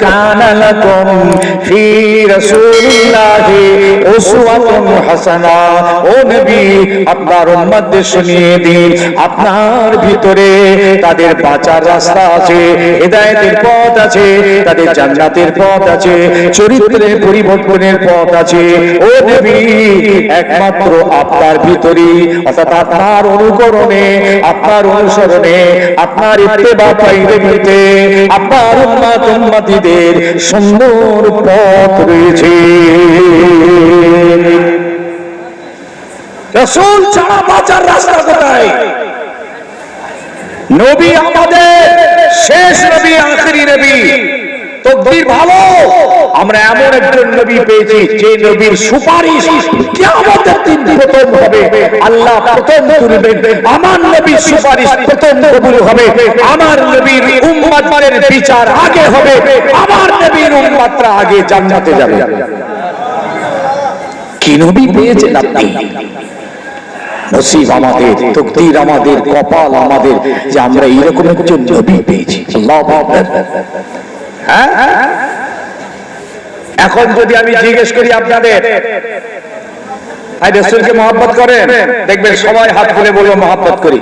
কানা লাকুম ফি রাসূলিল্লাহি উসওয়াতুন হাসানা। ও নবী, আপনার উম্মতদের শুনিয়ে দিন, আপনার ভিতরে তাদের বাঁচার রাস্তা আছে, হিদায়াতের পথ আছে, তাদের জান্নাতের পথ আছে, চরিত্রের পরিবর্তনের পথ আছে। ও নবী, একমাত্র আপনার ভিতরেই, অর্থাৎ আপনার অনুকরণে, আপনার অনুসরণে, আপনার ইত্তেবা পাইতে আপনার উম্মতীদের সুন্দর পথ রয়েছে। রাসূল ছাড়া বাঁচার রাস্তা কোথায়? নবী আমাদের শেষ নবী, আখেরি নবী। তকদীর ভালো, আমরা এমন একজন নবী পেয়েছি যে নবীর সুপারিশ কিয়ামতের দিন প্রথম হবে। আল্লাহ প্রথম তুলবেন, আমার নবীর সুপারিশ প্রথম কবুল হবে। আমার নবীর উম্মতের বিচার আগে হবে, আমার নবীর উম্মতরা আগে জান্নাতে যাবে। কি নবী পেয়েছেন আপনি? নসিব আমাদের, তকদীর আমাদের, কপাল আমাদের যে আমরা এরকম একজন নবী পেয়েছি। আল্লাহু আকবার। এখন যদি আমি জিজ্ঞেস করি আপনাদের, রাসূলকে মহব্বত করেন? দেখবেন সবাই হাত তুলে বলবো মহব্বত করি।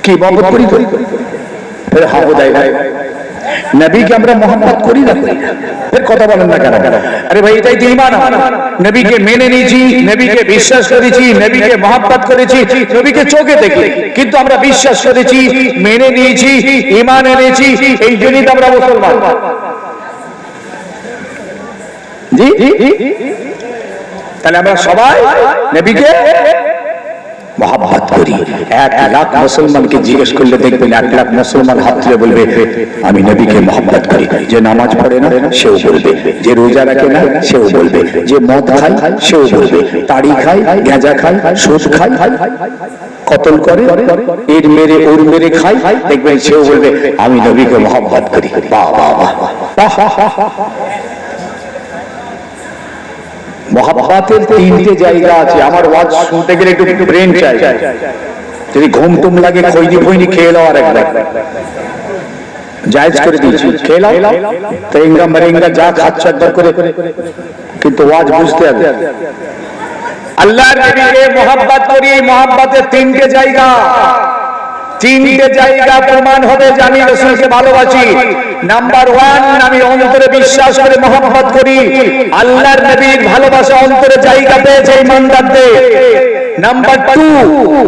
কি মহব্বত করি? হ্যাঁ, বোধহয় ভাই নবীকে আমরা মহব্বত করি না, ফের কথা বলেন না কেন? আরে ভাই, এটাই তো ঈমান। নবীকে মেনে নিয়েছি, নবীকে বিশ্বাস করেছি, নবীকে মহব্বত করেছি, নবীকে চোখে দেখি, কিন্তু আমরা বিশ্বাস করেছি, মেনে নিয়েছি, ঈমান এনেছি, এই জন্যই তো আমরা মুসলমান। জি, তাহলে আমরা সবাই নবীকে মহব্বত করি। 1 লাখ মুসলমানকে জিজ্ঞেস করলে দেখবেন 1 লাখ মুসলমান হাত তুলে বলবে আমি নবীকে মহব্বত করি। যে নামাজ পড়ে না সেও বলবে, যে রোজা রাখে না সেও বলবে, যে মদ খায় সেও বলবে, তাড়ি খায়, গাঁজা খায়, সুদ খায়, কতল করে, এর মেরে ওর মেরে খায়, দেখবেন সেও বলবে আমি নবীকে মহব্বত করি। বাহ বাহ বাহ। মহব্বতের 3টে জায়গা আছে। আমার ওয়াজ শুনতে গেলে একটু ব্রেন চাই। যদি ঘুম টুম লাগে খৈনি ফৈনি খেয়ে নাও, আর একবার জায়েজ করে দিয়েছি, খেয়ে নাও, তেঙ্গা মরেঙ্গা যা খাচ্ছ একবার করে, কিন্তু ওয়াজ বুঝতে হবে। আল্লাহর নবীকে মহব্বত করি। মহব্বতের 3টে জায়গা, 3টে জায়গা প্রমাণ হবে যে আমি রাসূলকে ভালোবাসি। নাম্বার 1, আমি অন্তরে বিশ্বাস করে মহব্বত করি। আল্লাহর নবীর ভালোবাসা অন্তরে জায়গা পেয়েছে ঈমানদারদের। নাম্বার 2,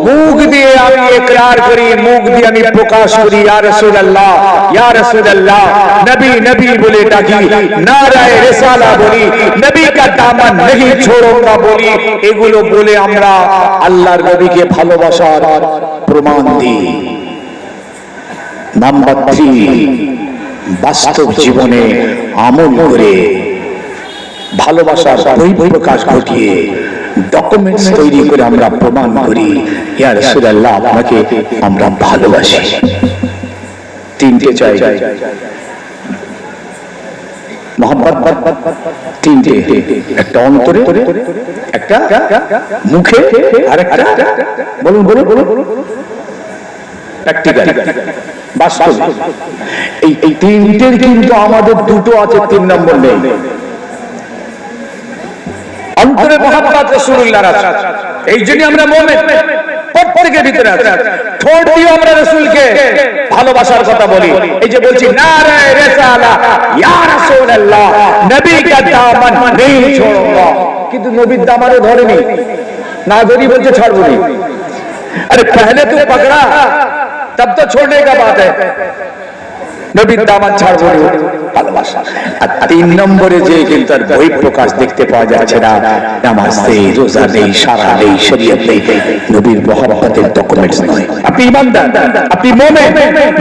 মুখ দিয়ে আমি ইকরার করি, মুখ দিয়ে আমি প্রকাশ করি ইয়া রাসূলুল্লাহ, ইয়া রাসূলুল্লাহ, নবী নবী বলে ডাকি, নারায়ে রিসালা বলি, নবী কা দামন नहीं छोड़ूंगा বলি। এগুলো বলে আমরা আল্লাহর নবীকে ভালোবাসার প্রমাণ দিই। নাম্বার 3, বাস্তব জীবনে আমল করে ভালোবাসার বহিঃপ্রকাশ ঘটিয়ে ডকুমেন্টস তৈরি করে আমরা প্রমাণ করি ইয়া রাসূলুল্লাহ, আপনাকে আমরা ভালোবাসি। 3টে চাই মহব্বত, 3টে, একটা অন্তরে, একটা মুখে, আর একটা বলুন বলুন বলুন প্র্যাকটিক্যাল, বাস্তব। এই 3টের কিন্তু আমাদের 2টো আছে, 3 নম্বর নেই। অন্তরে মহব্বত রাসূলুল্লাহর আছে, এই জন্য আমরা মুমিন, প্রত্যেকের ভিতরে আছে। ঠোঁট দিয়ে আমরা রাসূলকে ভালোবাসার কথা বলি। এই যে বলছি নারায়ে রিসালা, ইয়া রাসূলুল্লাহ, নবী কা দামন नहीं छोड़ूंगा, কিন্তু নবীর দামানও ধরেনি, না ধরি বলছে ছাড়বো না। अरे पहले तो पकड़ा तब तो छोड़ने का बात है, নবীর দামান ছাড়বো না, ভালোবাসা। আর 3 নম্বরে যে কিন্তু আর বহিঃপ্রকাশ দেখতে পাওয়া যাচ্ছে না, নামাজ নেই, রোজা নেই, সারা নেই, শরীয়ত নেই, নবীর মহব্বতের ডকুমেন্টস নয়। আপনি ঈমানদার, আপনি মুমিন,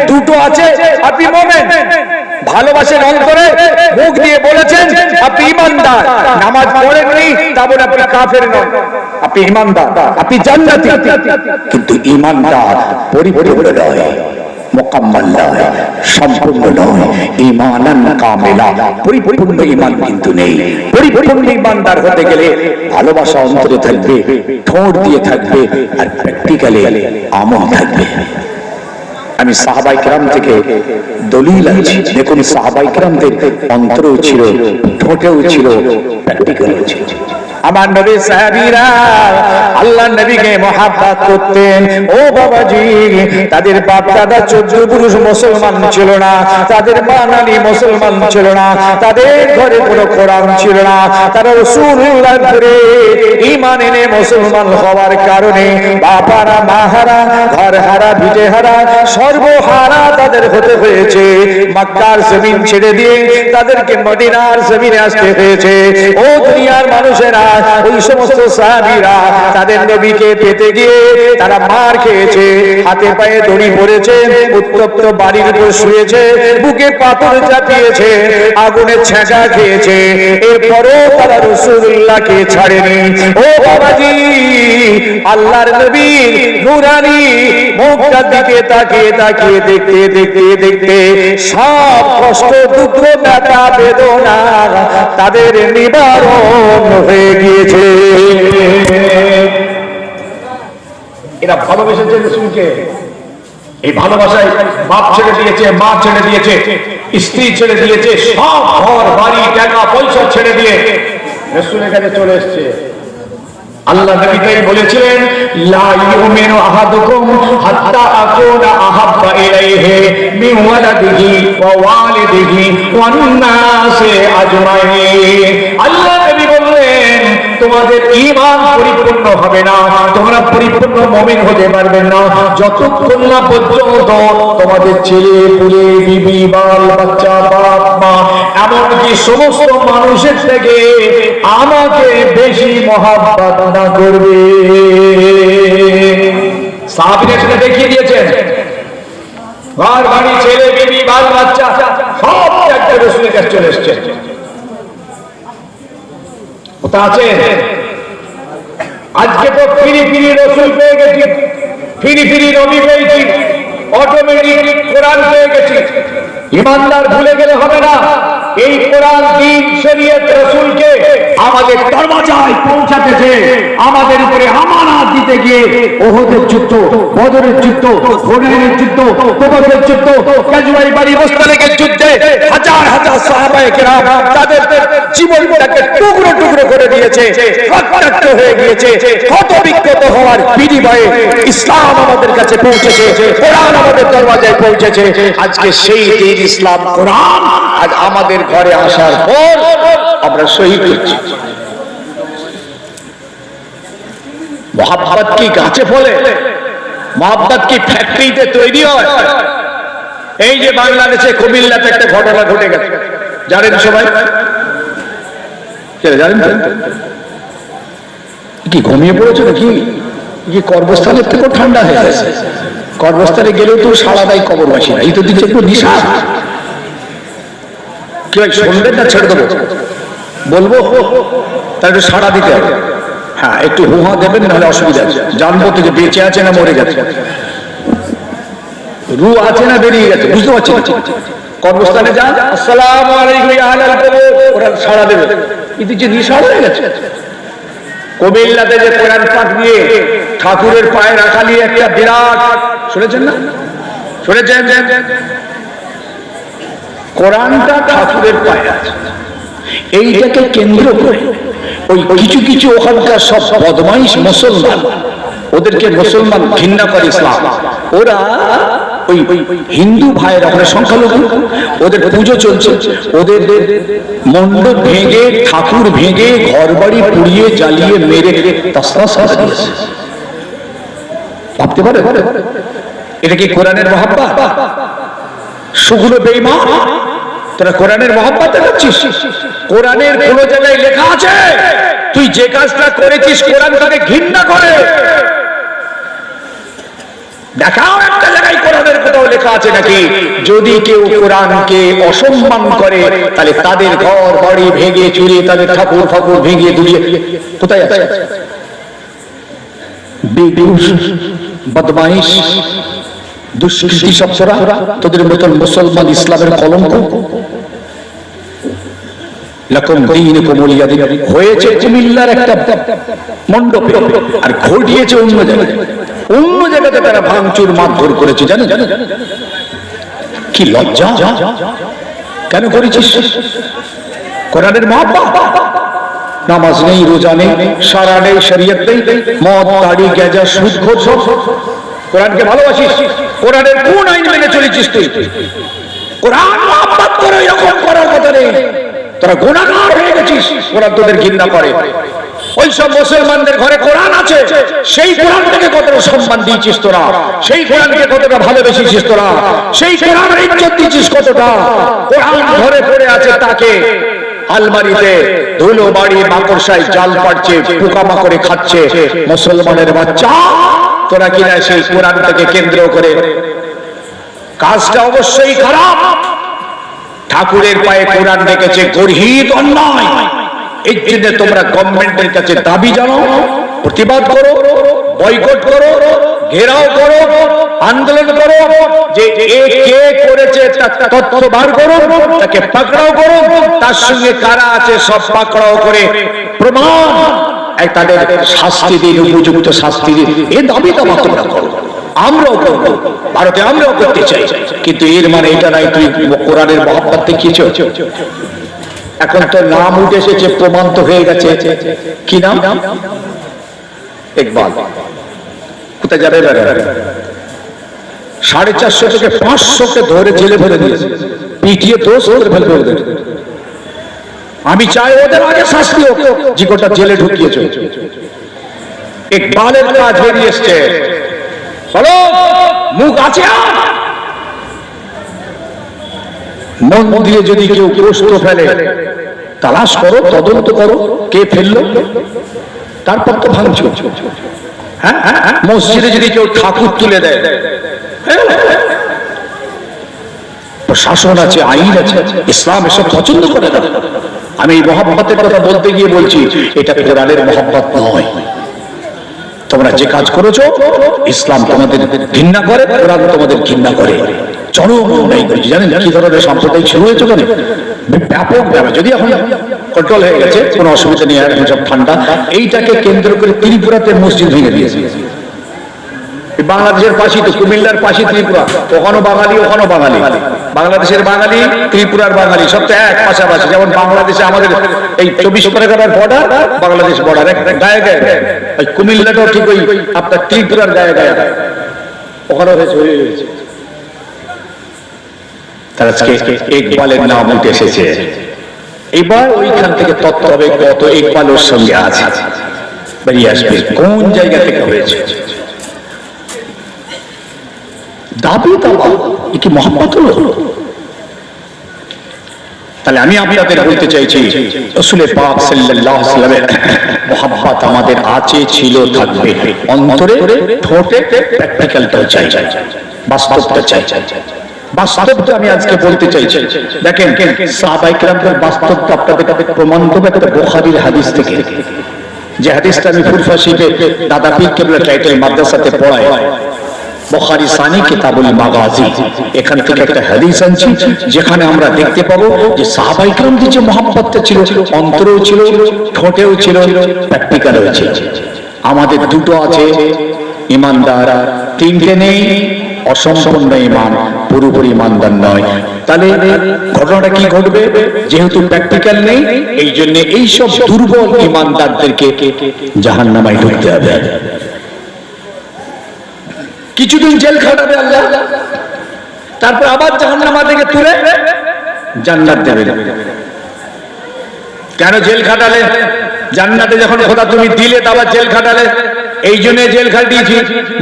2টো আছে, আপনি মুমিন। ভালোবাসেন অন্তরে, মুখ দিয়ে বলেছেন আপনি ঈমানদার। নামাজ পড়েননি তা বলে আপনি কাফের নন, আপনি ঈমানদার, আপনি জান্নাতি। কিন্তু ঈমানদার পরিপূর্ণ নয়, মুকাম্মাল নয়, সম্পূর্ণ নয়। ঈমানান কামিলা, পরিপূর্ণ ঈমান কিন্তু নেই। পরিপূর্ণ ঈমানদার হতে গেলে ভালোবাসা অন্তরে থাকবে, ঠোঁট দিয়ে থাকবে, আর প্র্যাকটিক্যালি আমল থাকবে। আমি সাহাবায়ে কেরাম থেকে দলিল আনছি। দেখুন সাহাবায়ে কেরামদের অন্তরেও ছিল, ঠোঁটেও ছিল, প্র্যাকটিক্যালও ছিল। আমার নবী সাহাবীরা আল্লাহর নবীকে মহব্বত করতেন। ও বাবাজি, তাদের বাপ দাদা 14 পুরুষ মুসলমান ছিল না, তাদের মা নানি মুসলমান ছিল না, তাদের ঘরে কোনো কোরআন ছিল না। তারা রাসূলুল্লাহর ঘরে ঈমান এনে মুসলমান হওয়ার কারণে বাপারা মাহারা, ঘর হারা, ভিটে হারা, সর্বহারা তাদের হতে হয়েছে। মক্কার জমিন ছেড়ে দিয়ে তাদেরকে মদিনার জমিনে আসতে হয়েছে। ও দুনিয়ার মানুষেরা, ওই সমস্ত সাহাবীরা তাদের নবীকে পেতে গিয়ে তারা মার খেয়েছে, হাতে পায়ে দড়ি পড়েছে, উত্তপ্ত বাড়ির উপর শুয়েছে, বুকে পাথর চাপিয়েছে, আগুনে ছ্যাঁকা খেয়েছে, এরপরও তারা রাসূলুল্লাহকে ছাড়েনি। ও বাবাজি, আল্লাহর নবীর নূরানি মুখটার দিকে তাকিয়ে তাকিয়ে দেখতে দেখতে দেখতে সব কষ্ট, দুঃখ, ব্যথা, বেদনা তাদের নিবারণ হয়ে গিয়েছে। এরা ভালোবেসেছে রাসূলকে। এই ভালোবাসায় বাপ ছেড়ে দিয়েছে, মা ছেড়ে দিয়েছে, স্ত্রী ছেড়ে দিয়েছে, সব ঘর বাড়ি টাকা পয়সা ছেড়ে দিয়ে রাসূলের কাছে চলে এসেছে। আল্লাহ নবী তাই বলেছিলেন, লা ইউমিনু আহাদুকুম হাত্তা আকুনা আহাব্বা ইলাইহি মিন ওয়ালাদিহি ওয়া ওয়ালিদিহি ওয়ান নাসি আজমাইন। আল্লাহ নবী বললেন, তোমাদের ঈমান পরিপূর্ণ হবে না, তোমরা পরিপূর্ণ মুমিন হতে পারবে না যতক্ষণ না পর্যন্ত তোমাদের ছেলে পুলে, বিবি, বাল বাচ্চা, বাপ মা, এমনকি সমস্ত মানুষের থেকে আমাকে বেশি মহব্বত না করবে। সাহাবীরা সেটা দেখিয়ে দিয়েছেন। ঘর বাড়ি, ছেলে, বিবি, বাল বাচ্চা সব ত্যাগ করে রাসূলের কাছে চলে এসেছে। ওটা আছে। আজকে তো ফিরি ফিরি রাসূল পেয়ে গেছি, ফিরি ফিরি নবী পেয়েছি, অটোমেটিক কোরআন পেয়ে গেছি। ইমানদার ভুলে গেলে হবে না। এই কোরআন, দ্বীন, শরীয়ত রাসূলকে আমাদের দরওয়াজায় পৌঁছাতেছে। আমাদের উপরে আমানত দিতে গিয়ে উহুদের যুদ্ধ, বদরের যুদ্ধ, হুনাইনের যুদ্ধ, তবুকের যুদ্ধ, গাজওয়ায়ে বানি মুস্তালিকের যুদ্ধে হাজার হাজার সাহাবায়ে কেরাম তাদের জীবনটাকে টুকরো টুকরো করে দিয়েছে, রক্তাক্ত হয়ে গিয়েছে। ক্ষত বিক্ষত হওয়ার বিনিময়ে ইসলাম আমাদের কাছে পৌঁছেছে, কোরআন আমাদের দরওয়াজায় পৌঁছেছে। আজকে সেই দ্বীন, ইসলাম, কোরআন আজ আমাদের ঘরে আসার পর আমরা শহীদ হচ্ছি। মহব্বত কি গাছে ফলে? মহব্বত কি ফ্যাক্টরিতে তৈরি হয়? এই যে বাংলাদেশে কুমিল্লাতে একটা ঘটনা ঘটে গেছে, জানেন সবাই? জানেন কি ঘুমিয়ে পড়েছে নাকি? কি কর্মস্থলের থেকেও ঠান্ডা হয়ে গেছে? কর্মস্থলে গেলেও তো সারা দেয় কবরবাসীরা। এই তো দিচ্ছে একটু নিশা। কি ভাই, শুনবেন না ছেড়ে দেবো? বলবো তাই একটু সাড়া দিতে হবে। হ্যাঁ, একটু হুহা দেবেন, নাহলে অসুবিধা আছে। জানবো তো যে বেঁচে আছে না মরে গেছে, রু আছে না বেরিয়ে গেছে, বুঝতে পারছি। কর্মস্থানে যান, আসসালামু আলাইকুম ইয়া আহলাল কবর, ওরা সাড়া দেবে। কিন্তু যে নিশা হয়ে গেছে। কুমিল্লাতে যে কোরআন পাক দিয়ে ঠাকুরের পায়ে রাখা নিয়ে একটা বিরাট, শুনেছেন না? শুনেছেন? কোরআনটা ঠাকুরের পায়ে আছে। এইটাকে কেন্দ্র করে ওই কিছু কিছু ওখানকার সব বদমাইশ মুসলমান, ওদেরকে মুসলমান ঘৃণা করে ইসলাম, ওরা ওই হিন্দু ভাইয়েরা, ওখানে সংখ্যালঘু, ওদের পুজো চলছে, ওদের মণ্ডপ ভেঙে, ঠাকুর ভেঙে, ঘর বাড়ি পুড়িয়ে জ্বালিয়ে মেরে তছনছ করে দিয়েছে। ভাবতে পারে এটা কি কোরআনের মহব্বত? সুগুলো বেঈমান, তোরা কোরআনের মহব্বত দেখাচ্ছিস? কোরআনের কোন জায়গায় লেখা আছে তুই যে কাজটা করেছিস কোরআন তাকে ঘৃণা করে? দেখাও একটা জায়গায় কোরআনের কোথাও লেখা আছে নাকি যদি কেউ কোরআনকে অসম্মান করে তাহলে তাদের ঘর বাড়ি ভেঙে চুরিয়ে, তাদের ঠাকুর ঠাকুর ভেঙে দুলিয়ে? কোথায় আছে? বদমাইশ, দুষ্কৃতি সবসরা, তোদের মতন মুসলমান ইসলামের কলঙ্ক। লাকুম দীনুকুম ওয়ালিয়া দীন হয়েছে কুমিল্লার একটা মণ্ডপে, আর ঘটিয়েছে অন্য জায়গায়। অন্য জায়গাতে তারা ভাঙচুর মারধর করেছে, জানেন? কি লজ্জা! কেন করেছিস? কোরআনের মহব্বত। নামাজ নেই, রোজা নেই, সারা নেই, শরীয়ত নেই, মদ, দাড়ি, গাঁজা, সুদ, ঘুষ। কোরআনকে ভালোবাসিস? কোরআনের কোন আইন মেনে চলেছিস তুই? কোরআন মহব্বত করে এরকম করার কথা নেই। তোরা গুনাহগার হয়ে গেছিস, কোরআন তোদের ঘৃণা করে। ওই সব মুসলমানদের ঘরে কোরআন আছে, সেই কোরআনটাকে কতটা সম্মান দিয়েছিস তোরা, সেই কোরআনকে কতটা ভালোবেসেছিস তোরা, সেই কোরআনের ইজ্জত দিয়েছিস কতটা। কোরআন ঘরে পড়ে আছে, তাকে আলমারিতে ধুলো বাড়ি মাকড়সায় জাল পাড়ছে, পোকামাকড়ে খাচ্ছে মুসলমানের বাচ্চা। তোরা কিনা সেই কোরআনটাকে কেন্দ্র করে কাজটা অবশ্যই খারাপ। ঠাকুরের পায়ে কোরআন রেখেছে গর্হিত অন্যায়। এই জন্য তোমরা গভর্নমেন্টের কাছে দাবি জানাও, প্রতিবাদ করো, বয়কট করো, ঘেরাও করো, আন্দোলন করো, যে এ কে করেছে তথ্য বার করো, তাকে পাকড়াও করো, তার সঙ্গে কারা আছে সব পাকড়াও করে প্রমাণ তাদের শাস্তি দিন, উপযুক্ত শাস্তি দিন। এই দাবি তো তোমরা করো, আমরাও করবো, ভারতে আমরাও করতে চাই। কিন্তু এর মানে এটা নাই তুই কোরআনের মহব্বত দেখিয়েছ। এখন তো নাম উঠে এসেছে, প্রমাণ তো হয়ে গেছে। কি নাম? ইকবাল। কোথায় যাবে? 450 থেকে 500 ধরে জেলে ফেলে দিয়েছে, পিটিয়ে দোষ করে ফেলবে ওদের। আমি চাই ওদের আগে শাস্তি হোক, যে গোটা জেলে ঢুকিয়েছে। ইকবালের কাজ বেরিয়ে এসছে, বলো মুখ আছে? মন দিয়ে যদি কেউ প্রশ্ন ফেলে, তালাশ করো, তদন্ত করো, কে ফেললো, তারপর তো ভাঙছো। হ্যাঁ, মসজিদে যদি কেউ ঠাকুর তুলে দেয়, প্রশাসন আছে, আইন আছে, ইসলাম এসব পছন্দ করে না। আমি এই মহব্বতের কথা বলতে গিয়ে বলছি, এটা কোরআনের মহব্বত নয়। তোমরা যে কাজ করেছো, ইসলাম তোমাদের ঘৃণা করে, কোরআন তোমাদের ঘৃণা করে। চরম অন্যায় করেছি। জানেন কি ধরনের সাম্প্রদায়িক শুরু হয়েছে? কেন ব্যাপক ব্যাপার, যদি এখন কন্ট্রোল হয়ে গেছে, কোনো অসুবিধা নেই, এখন সব ঠান্ডা। এইটাকে কেন্দ্র করে ত্রিপুরাতে মসজিদ ভেঙে দিয়েছে। বাংলাদেশের পাশে তো, কুমিল্লার পাশে ত্রিপুরা, ওখানেও বাঙালি, ওখানেও বাঙালি, বাংলাদেশের বাঙালি, ত্রিপুরার বাঙালি, সব তো এক পাশাপাশি। যেমন বাংলাদেশে আমাদের এই 24 পরগনার বর্ডার, বাংলাদেশ বর্ডার গায়ে গায়ে, ওই কুমিল্লাটাও ঠিক ওই আপনার ত্রিপুরার গায়ে গায়ে, ওখানেও হয়েছে। তার আজকে ইকবালের নাম উঠে এসেছে। এবার ওইখান থেকে তথ্য হবে কত ইকবাল ওর সঙ্গে আছে, বেরিয়ে আসবে কোন জায়গা থেকে হয়েছে। দাবি দাবা, এ কি মহব্বত হলো? তাহলে আমি আপনাদের বলতে চাইছি, রাসূল পাক সাল্লাল্লাহু আলাইহি ওয়াসাল্লামের মহব্বত আমাদের আছে, ছিল, থাকবে। অন্তরে, ঠোঁটে প্র্যাকটিক্যালটাও চাই, বাস্তবটা চাই। বাস্তবটা আমি আজকে বলতে চাইছি। দেখেন সাহাবায়ে কেরামদের বাস্তবটা আপনাদের প্রমাণ দেব একটা বুখারীর হাদিস থেকে। যে হাদিসটা আমি ফুরফাশিতে দাদা পীর কেবলা টাইটেল মাদ্রাসাতে পড়াই, বুখারী সানি কিতাবুল মাগাজি। এখান থেকে একটা হাদিস আনছি, যেখানে আমরা দেখতে পাবো যে সাহাবায়ে কেরামদের যে মহব্বতটা ছিল, অন্তরেও ছিল, ঠোঁটেও ছিল, প্র্যাকটিক্যালও ছিল। আমাদের দুটো আছে, ইমানদার। তিনটে নেই, অসম্পূর্ণ ঈমান, পুরোপুরি ইমানদার নয়। তাহলে ঘটনাটা কি ঘটবে? যেহেতু প্র্যাকটিক্যাল নেই, এই জন্য এইসব দুর্বল ইমানদারদেরকে জাহান্নামায় ঢুকতে হবে। কিছুদিন জেল খাটাবে আল্লাহ, তারপর আবার জাহান্নামা থেকে তুলে জান্নাত দেবে। কেন জেল খাটালে? জান্নাতে যখন খোদা তুমি দিলে, আবার জেল খাটালে। এই জন্য জেল খাটিয়েছি।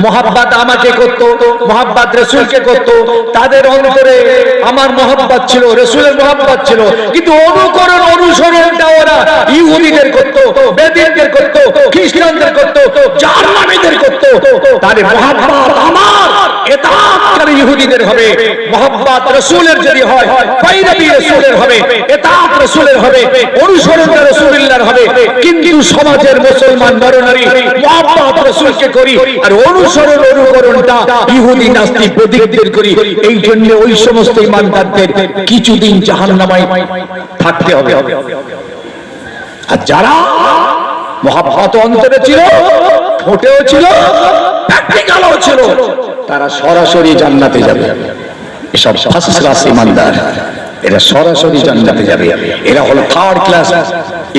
মহব্বত আমাকে করতো, মহব্বত রাসূলকে করতো। তাদের অন্তরে আমার মহব্বত ছিল, রাসূলের মহব্বত ছিল, কিন্তু অনুকরণ, অনুসরণটা ওরা ইহুদিদের করতো, বেদিনদের করতো, খ্রিস্টানদের করতো, জার্মানিদের করতো। তার মহব্বত আমার ইতাআতকারী ইহুদিদের হবে। মহব্বত রাসূলের যদি হয়, পয়গম্বর রাসূলের হবে, ইতাআত রাসূলের হবে, অনুসরণ রাসূলুল্লাহর হবে। কিন্তু সমাজের মুসলমান নরনারী মহব্বত রাসূলকে করি, আর অনুসরণ, অনুকরণটা ইহুদি নাস্তিক বেদিনদের করি। এই জন্য ওই সমস্ত ইমানদারদের কিছুদিন জাহান্নামায় থাকতে হবে। আর যারা মহব্বত অন্তরে ছিল, ঠোঁটেও ছিল, প্র্যাকটিক্যালও ছিল, তারা সরাসরি জান্নাতে যাবে। এসব ফার্স্ট ক্লাস ইমানদার, এরা সরাসরি জান্নাতে যাবে। এরা হলো থার্ড ক্লাস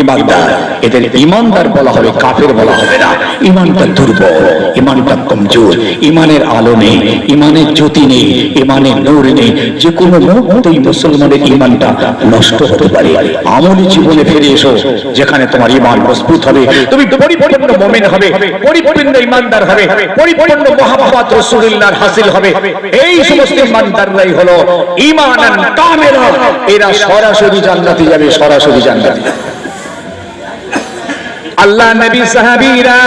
ইমানদার। এদের ইমানদার বলা হবে, কাফের বলা হবে না। ইমানটা দুর্বল, ইমানটা কমজোর, ইমানের আলো নেই, ইমানের জ্যোতি নেই, ইমানের নূর নেই। যে কোনো মুহূর্তেই মুসলমানের ইমানটা নষ্ট হতে পারে। আমলি জীবনে ফিরে এসো, যেখানে তোমার ইমান মজবুত হবে, তুমি পরিপূর্ণ মুমিন হবে, পরিপূর্ণ ইমানদার হবে, পরিপূর্ণ মুহাব্বত রাসূলুল্লাহর হাসিল হবে। এই সমস্ত ইমানদাররাই হলো ঈমানান কামিলা। এরা সরাসরি জান্নাতে যাবে, সরাসরি জান্নাতে। আল্লাহ নবী সাহাবীরা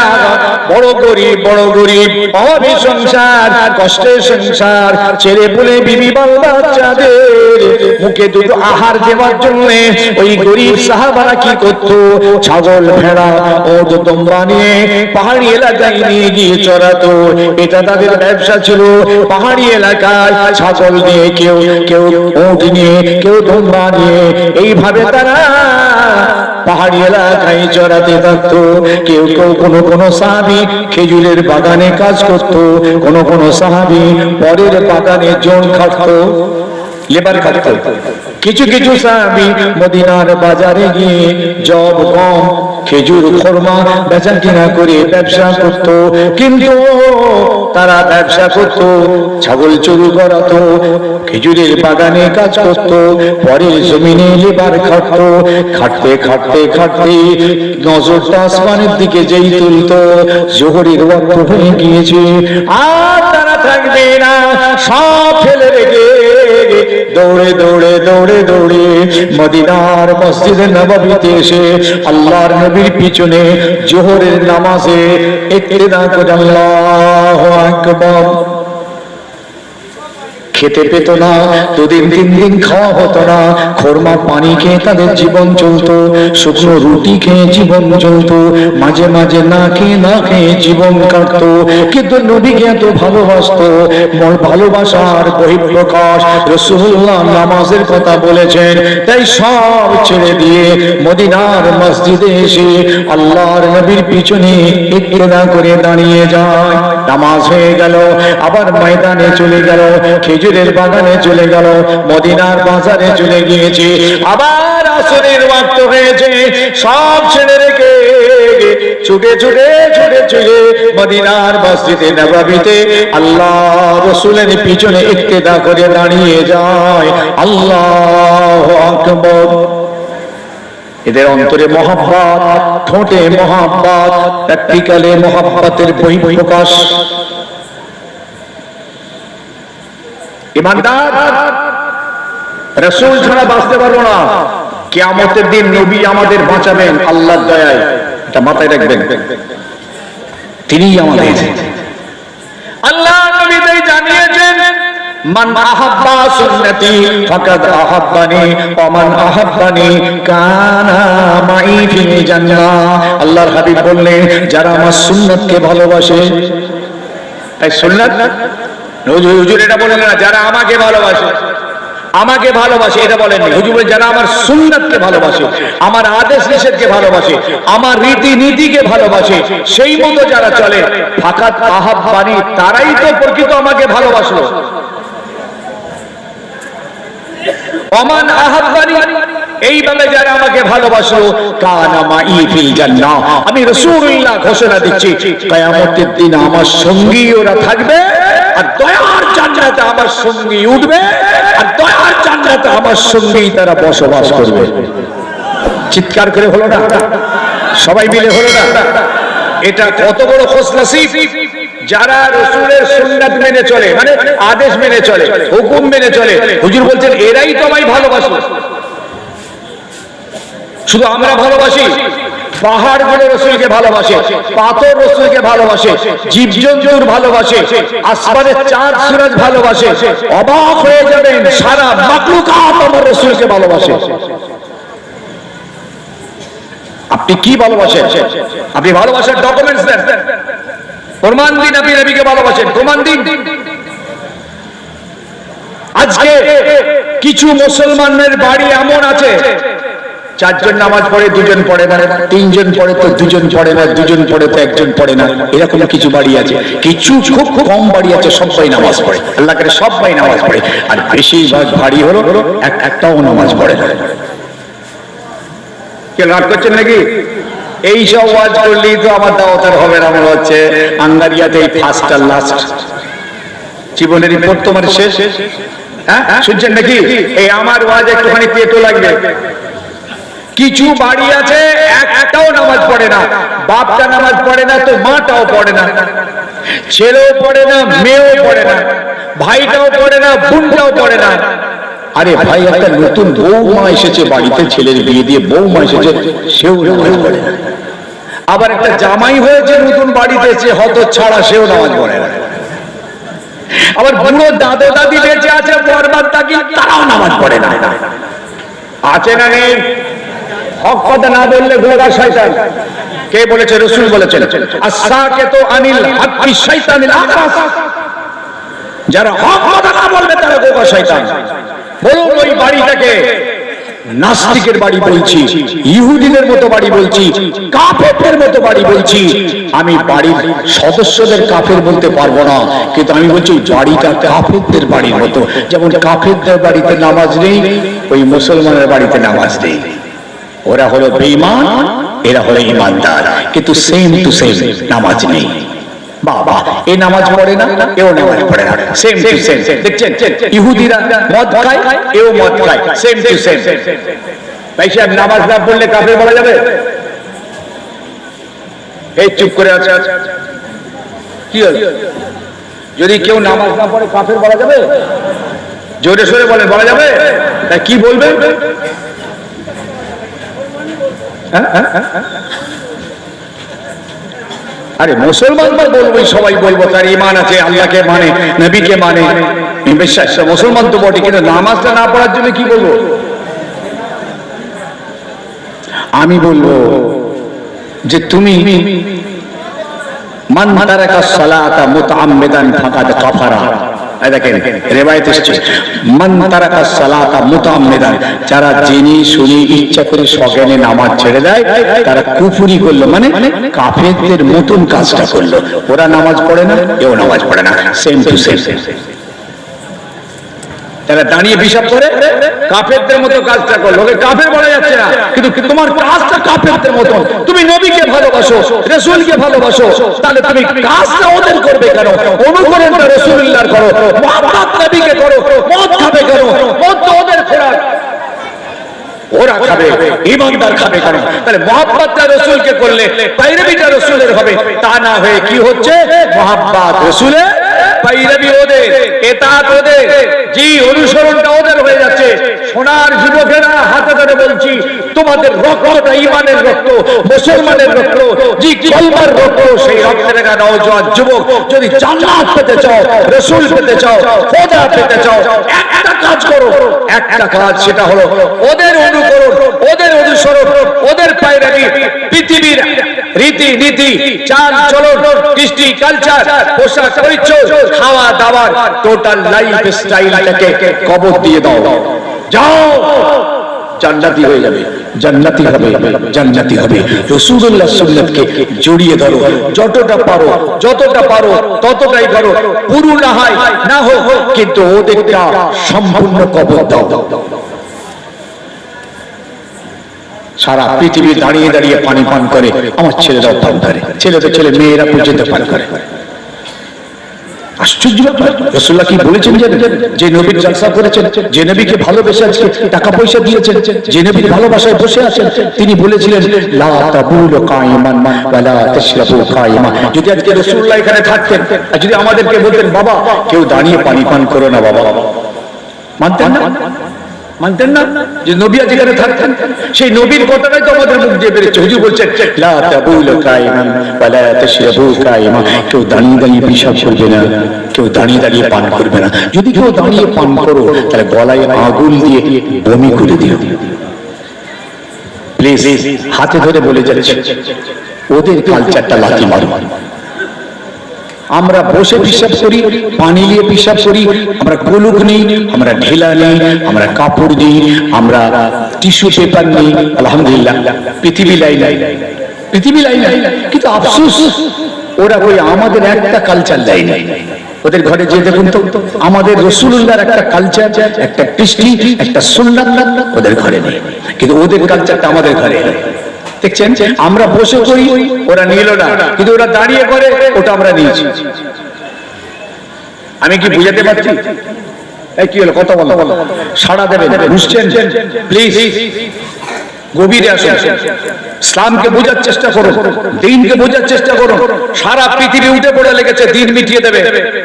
বড় গরিব, অভাবী সংসার, কষ্টের সংসার, ছেলে পুলে বিবি বাল বাচ্চাদের মুখে দুটো আহার দেওয়ার জন্য ওই গরিব সাহাবারা কি করত? ছাগল, ভেড়া ও তোমরা নিয়ে পাহাড়ি এলাকায় নিয়ে গিয়ে চড়াতো। এটা তাদের ব্যবসা ছিল। পাহাড়ি এলাকায় ছাগল নিয়ে, কেউ উট নিয়ে, কেউ তোমরা নিয়ে, এইভাবে তারা পাহাড়ি এলাকায় চড়াতে থাকতো। কেউ কোন সাহাবী খেজুরের বাগানে কাজ করত, কোন সাহাবী পরের বাগানে জন খাটতো, লেবার খাটতো। কিছু সাহাবী মদিনার বাজারে গিয়ে জব, গম, খেজুর, খরমা বেচা কিনা করে ব্যবসা করত। কিন্তু তারা ব্যবসা করত, ছাগল চুরি করাতো, খেজুরের বাগানে কাজ করত, পরের জমিনে লেবার খাটতো। খাটতে নজরটা আসমানের দিকে যেই তুলত, জোহরের ওয়াক্ত হয়ে গিয়েছে, আর তারা থাকবে না। সব ফেলে রেখে দৌড়ে মদিনার মসজিদে নববীতে এসে আল্লাহর নবীর পিছনে জোহরের নামাজে ইক্তেদা করে আল্লাহু আকবার। খেতে পেত না, দুদিন 3 দিন খাওয়া হতো না। খরমা পানি খেয়ে তাদের জীবন চলতো, শুকনো রুটি খেয়ে জীবন চলতো, মাঝে না খেয়ে জীবন কাটতো। কিন্তু নবীকে এত ভালোবাসতো, ভালোবাসার বহিঃপ্রকাশ রাসূলুল্লাহ নামাজের কথা বলেছেন। তাই সব ছেড়ে দিয়ে মদিনার মসজিদে এসে আল্লাহর নবীর পিছনে ইক্তেদা করে দাঁড়িয়ে যায়। নামাজ হয়ে গেল, আবার ময়দানে চলে গেল, খেজুরের বাগানে চলে গেল, মদিনার বাজারে চলে গিয়েছে। আবার আসরের ওয়াক্ত হয়েছে, সব ছেড়ে রেখে ছুটে মদিনার মসজিদে নববীতে আল্লাহ রাসূলের পিছনে ইক্তেদা করে দাঁড়িয়ে যায়। আল্লাহু আকবার। এদের অন্তরে মহব্বত, ঠোঁটে মহব্বত, প্র্যাকটিক্যালে মহব্বতের বহিঃপ্রকাশ। ইমানদার, রাসূল ছাড়া বাঁচতে পারবো না। কিয়ামতের দিন নবী আমাদের বাঁচাবেন আল্লাহর দয়ায়, এটা মাথায় রাখবেন। তিনিই আমাদের। আল্লাহ নবী তাই জানিয়েছেন, মান আহাব্বা সুন্নতি ফাকাদ আহাব্বানি ওয়া মান আহাব্বানি কানা মাই ফিল জান্নাহ। আল্লাহর হাবিব বললেন, যারা আমার সুন্নতকে ভালোবাসে, এই সুন্নাত হুজুর এটা বলেন না, যারা আমাকে ভালোবাসে এটা বলেন না। হুজুর বলেন, যারা আমার সুন্নাতকে ভালোবাসে, আমার আদেশ নিষেধকে ভালোবাসে, আমার রীতি নীতিকে ভালোবাসে, সেই মতো যারা চলে, ফাকাত আহাব্বানি, তারাই তো প্রকৃত আমাকে ভালোবাসলো। ওমান আহাব্বানি, এইভাবে যারা আমাকে ভালোবাসলো, কানা মাই ফিল জান্নাহ, আমি রাসূলুল্লাহ ঘোষণা দিচ্ছি, কিয়ামতের দিন আমার সঙ্গী ওরা থাকবে, আর দয়ার জান্নাতে আমার সঙ্গী উঠবে, আর দয়ার জান্নাতে আমার সঙ্গী তারা বসবাস করবে। চিৎকার করে হলো না? সবাই মিলে হলো না? এটা কত বড় খুশনসিব যারা রাসূলের সুন্নাত মেনে চলে, মানে আদেশ মেনে চলে, হুকুম মেনে চলে। হুজুর বলছেন, এরাই তো আমায় ভালোবাসে। শুধু আমরা ভালোবাসি? পাহাড়গুলো রাসূলকে ভালোবাসে, পাথর রাসূলকে ভালোবাসে, জীবজন্তুর ভালোবাসে, আসমানের চাঁদ সূরজ ভালোবাসে। অবাক হয়ে যাবেন, সারা মাখলুকাত আমার রাসূলকে ভালোবাসে। আপনি কি ভালোবাসেন? আপনি ভালোবাসার ডকুমেন্টস দেন, প্রমাণ দিন। আপনি নবীকে ভালোবাসেন, প্রমাণ দিন। আজকে কিছু মুসলমানের বাড়ি এমন আছে চারজন নামাজ পড়ে দুজন পড়ে না, তিনজন পড়ে তো দুজন পড়ে না, দুজন পড়ে তো একজন পড়ে না, এরকম কিছু বাড়ি আছে। কিছু খুব কম বাড়ি আছে সবাই নামাজ পড়ে, আল্লাহ করে সবাই নামাজ পড়ে। আর বেশিরভাগ বাড়ি হলো একটাও নামাজ পড়ে না। কে রাগ করছেন নাকি? এই সব ওয়াজ করলেই তো আমার দাওয়াতের হবে না মনে হচ্ছে। আঙ্গারিয়াতে এই ফার্স্ট আর লাস্ট জীবনের রিপোর্ট তোমার শেষ। হ্যাঁ শুনছেন নাকি? এই আমার ওয়াজ একটুখানি পেটো লাগবে। কিছু বাড়ি আছে একটাও নামাজ পড়ে না, বাপটা নামাজ পড়ে না তো মাটাও পড়ে না, ছেলেও পড়ে না, মেয়েও পড়ে না, ভাইটাও পড়ে না, বোনটাও পড়ে না। আরে ভাই, একটা নতুন বৌমা এসেছে বাড়িতে, ছেলের বিয়ে দিয়ে বৌমা এসেছে, সেও নামাজ পড়ে না। আবার একটা জামাই হয়েছে নতুন বাড়িতে এসে হত ছাড়া, সেও নামাজ পড়ে না। আবার বুড়ো দাদা দাদি বেঁচে আছে বরবাদ তাকি, তারাও নামাজ পড়ে না। আছে না নেই? হক কথা না বললে গোড়া শয়তান। কে বলেছে? রাসূল বলেছেন, আস-সাকিতু আনিল হাক্কি শাইতানিল আখরাস। যারা হক কথা না বলবে তারা গোড়া শয়তান। বলুন ওই বাড়িটাকে নাস্তিকের বাড়ি বলছি, ইহুদিদের মতো বাড়ি বলছি, কাফেরদের মতো বাড়ি বলছি। আমি বাড়ির সদস্যদের কাফের বলতে পারবো না, কিন্তু আমি বলছি বাড়িটা কাফেরদের বাড়ির মতো। যেমন কাফেরদের বাড়িতে নামাজ নেই, ওই মুসলমানের বাড়িতে নামাজ নেই। ওরা হলো বেঈমান, এরা হলো ঈমানদার, কিন্তু সেম টু সেম নামাজ নেই। বাবা, এ নামাজ পড়ে না, এও নামাজ পড়ে না, সেম টু সেম। দেখছেন ইহুদিরা মদ খায়, এও মদ খায়, সেম টু সেম। ভাই সাহেব, নামাজ না পড়লে কাফের বলা যাবে? এই চুপ করে আছে, কি হলো? যদি কেউ নামাজ না পড়ে কাফের বলা যাবে? জোরে সোরে বলেন, বলা যাবে? তাই কি বলবেন? আরে মুসলমান তো বলবোই, সবাই বলবো তার ঈমান আছে, আল্লাহকে মানে, নবীকে মানে, বিশ্বাস। মুসলমান তো বটে, কিন্তু নামাজটা না পড়ার জন্য কি বলবো? আমি বলবো যে তুমি মান তারাকা সালাতা মুতাআম্মিদান ফাকাদ কাফারা। দেখেন রিওয়ায়াত এসেছে, মান তারাকা সালাতা মুতাআম্মিদান, যারা জেনে শুনে ইচ্ছা করে সজ্ঞানে নামাজ ছেড়ে দেয় তারা কুফরি করলো, মানে কাফেরদের মতন কাজটা করলো। ওরা নামাজ পড়ে না, এও নামাজ পড়ে না, সেম টু সেম। তারা দাঁড়িয়ে পিশাব করে, কাফেরদের মতো কাজটা করলো। ওকে কাফের বলা যাচ্ছে না, কিন্তু তোমার কাজটা কাফেরদের মতো। তুমি নবীকে ভালোবাসো, রাসূলকে ভালোবাসো, তাহলে তুমি কাজটা ওদের করবে কেন? অনুকরণটা রাসূলুল্লাহর করো, মুহাব্বত নবীকে করো। মদ খাবে কেন? মদ তো ওদের খোরাক, ওরা খাবে, ঈমানদার খাবে কেন? তাহলে মুহাব্বতটা রাসূলকে করলে পায়রাবিটা রাসূলের হবে। তা না হয়ে কি হচ্ছে? মুহাব্বত রাসূলের, পায়রাবি ওদের, ইতাআত ওদের, জি অনুসরণটা ওদের হয়ে যাচ্ছে। সোনার যুবকেরা, হাতে ধরে বলছি, তোমাদের রক্তটা ঈমানের রক্ত, মুসলমানের রক্ত, জি কলমার রক্ত। সেই রক্তের নওজোয়ান যুবক যদি জান্নাত পেতে চাও, রাসূল পেতে চাও, খোদা পেতে চাও, একটা কাজ করো, একটা কাজ, সেটা হলো ওদের অনুকরণ, ওদের অনুসরণ, ওদের পায়রাবি। পৃথিবীর রীতি নীতি, চাল চলন, কৃষ্টি, কালচার, পোশাক পরিচ্ছদ, খাওয়া দাওয়ার টোটাল লাইফ স্টাইলটাকে কবর দিয়ে দাও। যাও, জান্নাতি হয়ে যাবে, জান্নাতি হবে, জান্নাতি হবে। রাসূলুল্লাহর সুন্নাতকে জড়িয়ে ধরো, যতটা পারো, যতটা পারো ততটাই করো। পুরো না হয় না হোক, কিন্তু ওদেরটা সম্পূর্ণ কবর দাও। সারা পৃথিবী দাঁড়িয়ে দাঁড়িয়ে পানি পান করে, আমার ছেলেরাও পান করে, ছেলেদের ছেলে মেয়েরা পর্যন্ত পান করে। আশ্চর্য ব্যাপার। রাসূলুল্লাহ কি বলেছেন জানেন? যে নবীর জলসা করেছেন, যে নবীকে ভালোবেসে আজকে টাকা পয়সা দিয়েছেন, যে নবীর ভালোবাসায় বসে আছেন, তিনি বলেছিলেন লা তাবুলু কাইমান ওয়া লা তাশরাবু কাইমা। যদি আজকে রাসূলুল্লাহ এখানে থাকতেন আর যদি আমাদেরকে বলতেন, বাবা কেউ দাঁড়িয়ে পানি পান করো না বাবা, মানতেন না? মানতেন না? যে নবী যেখানে থাকতেন, সেই নবীর কথাটাই তো আমাদের মুখ দিয়ে বেরোচ্ছে। হুজুর বলছেন লা তাবুলু কাইমান ওয়া লা তাশরাবু কাইমা, কেউ দাঁড়িয়ে দাঁড়িয়ে পেশাব করবে না, কেউ দাঁড়িয়ে দাঁড়িয়ে পান করবে না। যদি কেউ দাঁড়িয়ে পান করো তাহলে গলায় আগুন দিয়ে বমি করে দিও। প্লিজ হাতে ধরে বলে যাচ্ছে, ওদের কালচারটা লাথি মারো। আমরা বসে পিশাব করি, পানি নিয়ে পিশাব করি, আমরা কুলুক নিই, আমরা ঢেলা নিই, আমরা কাপড় দিই, আমরা টিস্যু পেপার নেই, আলহামদুলিল্লাহ পৃথিবী লাই নাই, পৃথিবী লাই নাই, কিন্তু আফসোস ওরা ওই আমাদের একটা কালচার দেয় নাই। ওদের ঘরে যে দেখুন তো আমাদের রাসূলুল্লাহর একটা কালচার, একটা কৃষ্টি, একটা সুন্নাত ওদের ঘরে নেই, কিন্তু ওদের কালচারটা আমাদের ঘরে। দেখছেন আমরা বসে করি, ওরা নিল না, কিন্তু ওরা দাঁড়িয়ে করে, ওটা আমরা নিয়েছি। আমি কি বুঝাতে পারছি? এই কি হলো, কথা বলো, সাড়া দেবেন, বুঝছেন? প্লিজ গভীরে আসুন, ইসলামকে বোঝার চেষ্টা করুন, দ্বীনকে বোঝার চেষ্টা করুন। সারা পৃথিবী উঠে পড়ে লেগেছে দ্বীন মিটিয়ে দেবে,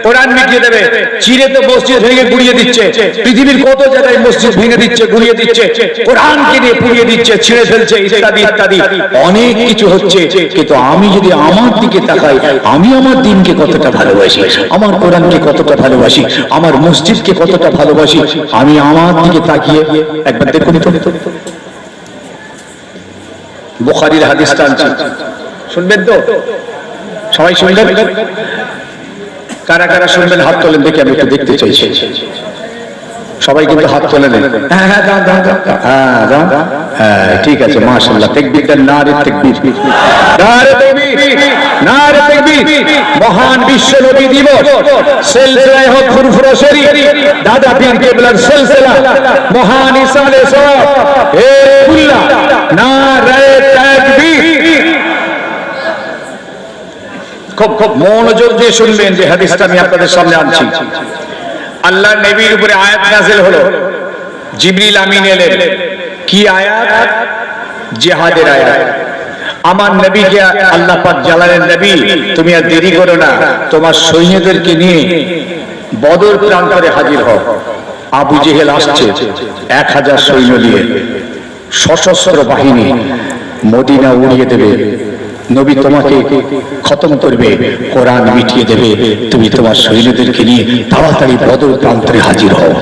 কোরআন মিটিয়ে দেবে, চিরে তো মসজিদ ভেঙে গুড়িয়ে দিচ্ছে, পৃথিবীর কত জায়গায় মসজিদ ভেঙে দিচ্ছে, গুড়িয়ে দিচ্ছে, কোরআনকে নিয়ে পুড়িয়ে দিচ্ছে, ছিঁড়ে ফেলছে, ইত্যাদি ইত্যাদি অনেক কিছু হচ্ছে। কিন্তু আমি যদি আমার দিকে তাকাই, আমি আমার দ্বীনকে কতটা ভালোবাসি, আমার কোরআনকে কতটা ভালোবাসি, আমার মসজিদকে কতটা ভালোবাসি, আমি আমার দিকে তাকিয়ে একবার দেখুন তো। বুখারীর হাদিস টানছি, শুনবেন তো? সবাই শুনবেন? কারা কারা শুনবেন হাত তোলেন দেখি, আমি একটু দেখতে চাইছি। সবাই কিন্তু হাত তোলেন। হ্যাঁ হ্যাঁ দাও দাও দাও, হ্যাঁ দাও, হ্যাঁ ঠিক আছে, মাশাআল্লাহ। তাকবীর দেন, নারে তাকবীর, নারে তাকবীর, নারে তাকবীর। মহান বিশ্ব নবী দিবস, সিলসিলায়ে হক ফুরফুরা শরীফ, দাদা পীর কেবলার সিলসিলা, মহান ইসালে সওয়াব, হে কুল্লা, নারে তাকবীর। খুব খুব মনোযোগ দিয়ে শুনবেন যে হাদিসটা আমি আপনাদের সামনে আনছি। আল্লাহর নবীর উপরে আয়াত নাযিল হলো, জিবরিল আমিন এলেন। কি আয়াত? জিহাদের আয়াত। আমার নবীকে আল্লাহ পাক জানালেন, নবী তুমি আর দেরি করো না, তোমার সৈন্যদেরকে নিয়ে বদর প্রান্তরে হাজির হও। আবু জেহেল আসছে 1000 সৈন্য নিয়ে, সশস্ত্র বাহিনী, মদিনা উড়িয়ে দেবে। নবী তোমাকে খতম করবে, কোরআন মিটিয়ে দেবে, তুমি তোমার সৈন্যদেরকে নিয়ে তাড়াতাড়ি বদর প্রান্তরে হাজির হও।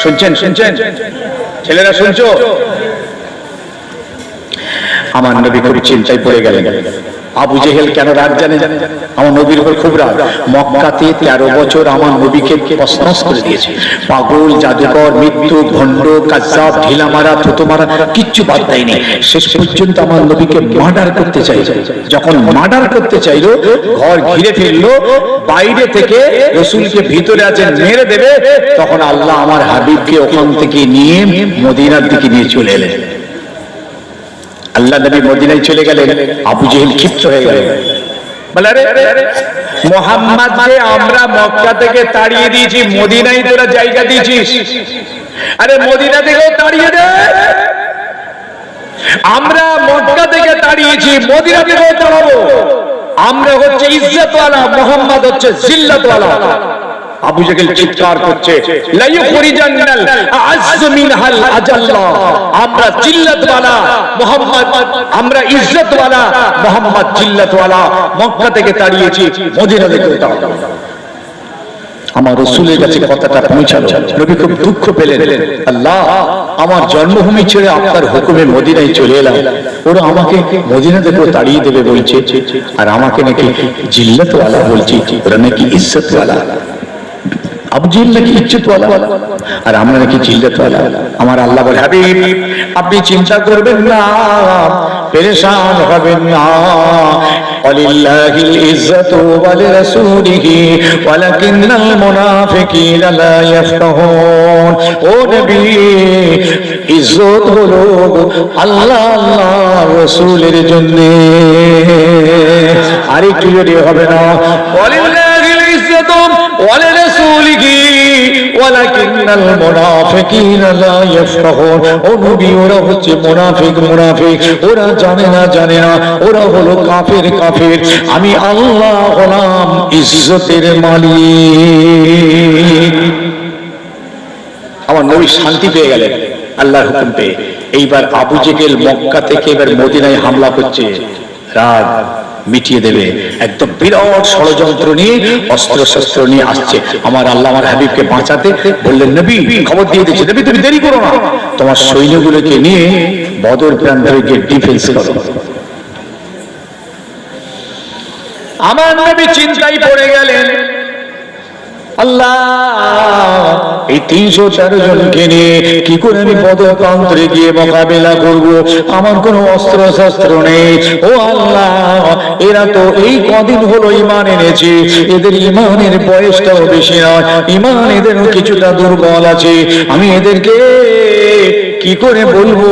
শুনছেন? শুনছেন ছেলেরা, শুনছো? আমার নবী খুব চিন্তায় পড়ে গেলেন। আবু জেহেল কেন রাগ জানে? আমার নবীর উপর খুব রাগ। মক্কাতে 13 বছর আমার নবীকে তছনছ করে দিয়েছে। পাগল, জাদুকর, মৃত্যু, ভণ্ড, কাজ্জাব, ঢিলা মারা, থুতু মারা, কিচ্ছু বাদ দেয়নি। শেষ পর্যন্ত আমার নবীকে মার্ডার করতে চাইল। যখন মার্ডার করতে চাইলো, ঘর ঘিরে ফেললো, বাইরে থেকে রাসূলকে ভিতরে আছে মেরে দেবে, তখন আল্লাহ আমার হাবিবকে ওখান থেকে নিয়ে মদিনার দিকে নিয়ে চলে এলেন। আল্লাহ নবী মদিনায় চলে গেলেন, আবু জেহেল ক্ষিপ্ত হয়ে গেল। বলে আরে মুহাম্মদকে আমরা মক্কা থেকে তাড়িয়ে দিয়েছি, মদিনায় তোরা জায়গা দিয়েছিস, আরে মদিনা থেকেও তাড়িয়ে দে। আমরা মক্কা থেকে তাড়িয়েছি, মদিনা থেকেও তাড়াবো। আমরা হচ্ছে ইজ্জতওয়ালা, মুহাম্মদ হচ্ছে জিল্লাতওয়ালা। আবু জেহেল চিৎকার করছে, লা ইউখরিজান্নাল আ'আজ্জু মিনহাল আজাল্লা। আমরা জিল্লাতওয়ালা, মুহাম্মদ আমরা ইজ্জতওয়ালা, মুহাম্মদ জিল্লাতওয়ালা। মক্কা থেকে তাড়িয়েছি, মদিনা থেকে তাড়াবো। আমার রাসূলের কাছে কথাটা পৌঁছালো। নবী খুব দুঃখ পেলেন, আল্লাহ আমার জন্মভূমি ছেড়ে আপনার হুকুমে মদিনায় চলে এলাম, ওরা আমাকে মদিনা থেকে তাড়িয়ে দেবে বলছে, আর আমাকে নাকি জিল্লাতওয়ালা বলছে, ওরা নাকি ইজ্জতওয়ালা। আবু জেহেল নাকি ইজ্জতওয়ালা, আর আমরা নাকি জিল্লাতওয়ালা। আমার আল্লাহ বলে, হাবিব আপনি চিন্তা করবেন না, পেরেশান হবেন না। ওয়ালিল্লাহিল ইজ্জাতু ওয়া লিরাসূলিহি ওয়ালাকিন্নাল মুনাফিকিনা লা ইয়াফকাহুন। ও নবী, ইজ্জত হলো আল্লাহ আল্লাহ রাসূলের জন্য, আর একটু যদি হবে না। ওয়ালিল্লাহিল ইজ্জাতু ওয়া লিরাসূলিহি ওয়ালাকিন্নাল মুনাফিকিনা লা ইয়াফকাহুন। ও নবী, ওরা হচ্ছে মুনাফিক, মুনাফিক, ওরা জানে না, জানে না, ওরা হলো কাফের, কাফের। আমি আল্লাহ হলাম ইজ্জতের মালিক। আমার নবী শান্তি পেয়ে গেলেন আল্লাহর হুকুম পেয়ে। এইবার আবু জেহেল মক্কা থেকে এবার মদিনায় হামলা করছে, রাগ মিটিয়ে দেবে, একদম বিরাট ষড়যন্ত্র নিয়ে, অস্ত্র শস্ত্র নিয়ে আসছে। আমার আল্লাহ আমার হাবিবকে বাঁচাতে বললেন, নবী খবর দিয়ে দিচ্ছে, নবী তুমি দেরি করো না, তোমার সৈন্যগুলোকে নিয়ে বদর প্রান্তরে গিয়ে ডিফেন্স করো। আমার নবী চিন্তায় পড়ে গেলেন, আল্লাহ এই 304 জনকে নিয়ে কি করে আমি বদর প্রান্তরে গিয়ে মোকাবেলা করব? আমার কোনো অস্ত্র শস্ত্র নেই। ও আল্লাহ, এরা তো এই কদিন হলো ঈমান এনেছে, এদের ঈমানের বয়সটাও বেশি নয়, ঈমান এদেরও কিছুটা দুর্বল আছে। আমি এদেরকে কি করে বলবো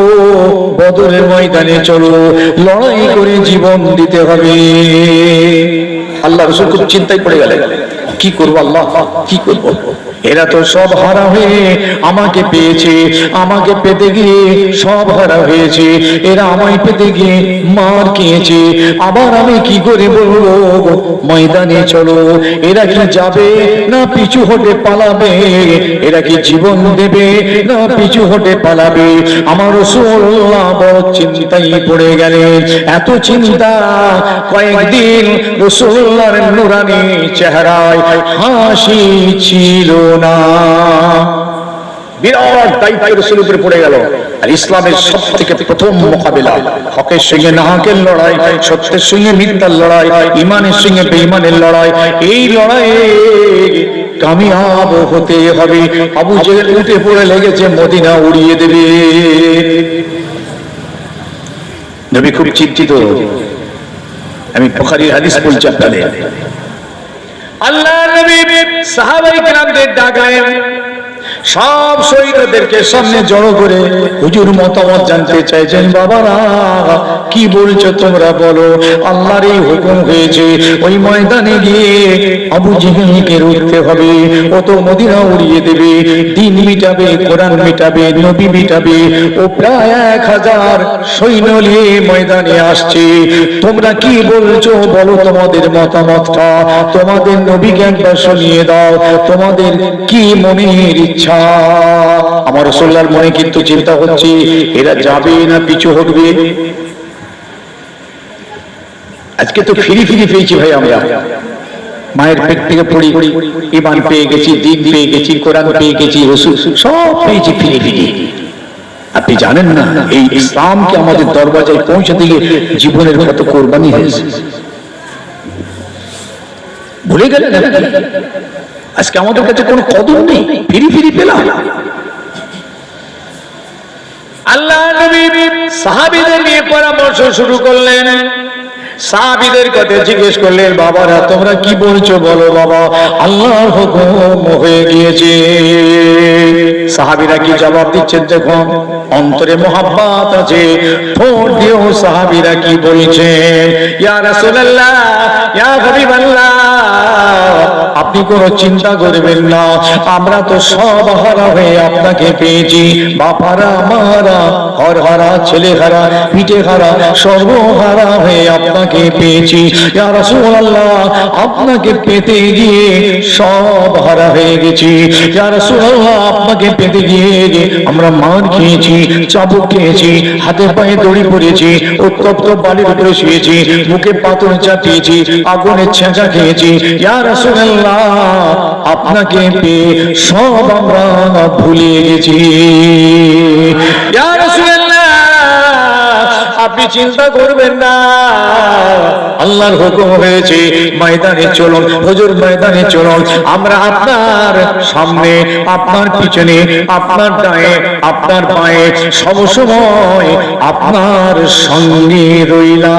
বদরের ময়দানে চলো, লড়াই করে জীবন দিতে হবে? আল্লাহ রাসূল খুব চিন্তায় পড়ে গেলেন, কি করবো আল্লাহ, কি করবো? এরা তো সব হারা হয়ে আমাকে পেয়েছে, আমাকে পেতে গিয়ে সব হারা হয়েছে, এরা আমায় পেতে গিয়ে মার খেয়েছে, আবার আমি কি করে বলবো ময়দানে চলো? এরা কি যাবে না পিছু হটে পালাবে? এরা কি জীবন দেবে না পিছু হটে পালাবে? আমার রাসূলুল্লাহ বড় চিন্তায় পড়ে গেলেন। এত চিন্তা, কয়েকদিন রাসূলুল্লাহর নূরানী চেহারায় হাসি ছিল না। বিরাট দায়িত্ব রাসূলের উপরে পড়ে গেল। আর ইসলামের সবথেকে প্রথম মোকাবিলা হকের সঙ্গে নাহকের লড়াই, সত্যের সঙ্গে মিথ্যার লড়াই, ঈমানের সঙ্গে বেঈমানের লড়াই। এই লড়াইয়ে কামিয়াব হতে হবে। আবু জেহেল উঠে পড়ে লেগেছে মদিনা উড়িয়ে দেবে। নবী খুব চিন্তিত। আমি বুখারীর হাদিস বলছি আপনাদের। আল্লাহ নবী সাহাবায়ে কেরামদের ডাকায় সব শহীদদেরকে সামনে জড়ো করে হুজুর মতামত জানতে চাইছেন। বাবারা কি বলছো তোমরা বলো? আল্লাহর এই হুকুম হয়েছে ওই ময়দানে গিয়ে আবু জেহেলকে রুখতে হবে। ও তো মদিনা উড়িয়ে দেবে, দিন মিটাবে, কোরআন মিটাবে, নবী মিটাবে। ও প্রায় 1000 সৈন্য নিয়ে ময়দানে আসছে। তোমরা কি বলছো বলো? তোমাদের মতামতটা তোমাদের নবীকে একবার শুনিয়ে দাও। তোমাদের কি মনের ইচ্ছা? আমার রাসূলুল্লাহর মনে কিন্তু চিন্তা হচ্ছে এরা যাবে না পিছু হটবে। আজকে তো ফিরি ফিরি পেয়েছি ভাই, আমরা মায়ের পেট থেকে পড়ি, ঈমান পেয়ে গেছি, দ্বীন পেয়ে গেছি, কোরআন পেয়ে গেছি, রাসূল সব পেয়েছি ফিরি ফিরি। আপনি জানেন না এই ইসলামকে আমাদের দরওয়াজায় পৌঁছাতে গিয়ে জীবনের কত কোরবানি হয়েছে? ভুলে গেলেন? আজকে আমাদের কাছে কোনো কদর নেই, ফিরি ফিরি পেলাম। আল্লাহ নবী সাহাবীদের নিয়ে পরামর্শ শুরু করলেন। সাহাবীদের কথা জিজ্ঞেস করলেন, বাবারা তোমরা কি বলছো বলো বাবা, আল্লাহর হুকুম হয়ে গিয়েছে। সাহাবীরা কি জবাব দিচ্ছেন দেখুন, অন্তরে মোহাব্বত আছে, ঠোঁট দিয়েও সাহাবীরা কি বলছেন, ইয়া রাসূলুল্লাহ, ইয়া হাবিবাল্লাহ, আপনি কোনো চিন্তা করবেন না, আমরা তো সব হারা হয়ে আপনাকে পেয়েছি। বাপারা মারা, ঘর হারা, ছেলে হারা, পিঠে হারা, সর্বহারা হয়ে আপনাকে পেয়েছি। ইয়া রাসূলুল্লাহ, আপনাকে পেতে গিয়ে সব হারা হয়ে গেছি। ইয়া রাসূলুল্লাহ, আপনাকে পেতে গিয়ে আমরা মার খেয়েছি, চাবুক খেয়েছি, হাতে পায়ে দড়ি পড়েছি, উত্তপ্ত বালির উপরে শুয়েছি, মুখে পাথর চাপিয়েছি, আগুনের ছেঁচা খেয়েছি। ইয়া রাসূলুল্লাহ, আপনাকে পেয়ে সব আমরা ভুলে গেছি। ইয়া রাসূলুল্লাহ, আপনি চিন্তা করবেন না, আল্লাহর হুকুম হয়েছে ময়দানে চলুন, হুজুর ময়দানে চলুন। আমরা আপনার সামনে, আপনার পিছনে, আপনার ডায়ে, আপনার বাঁয়ে, সব সময় আপনার সঙ্গে রইলাম।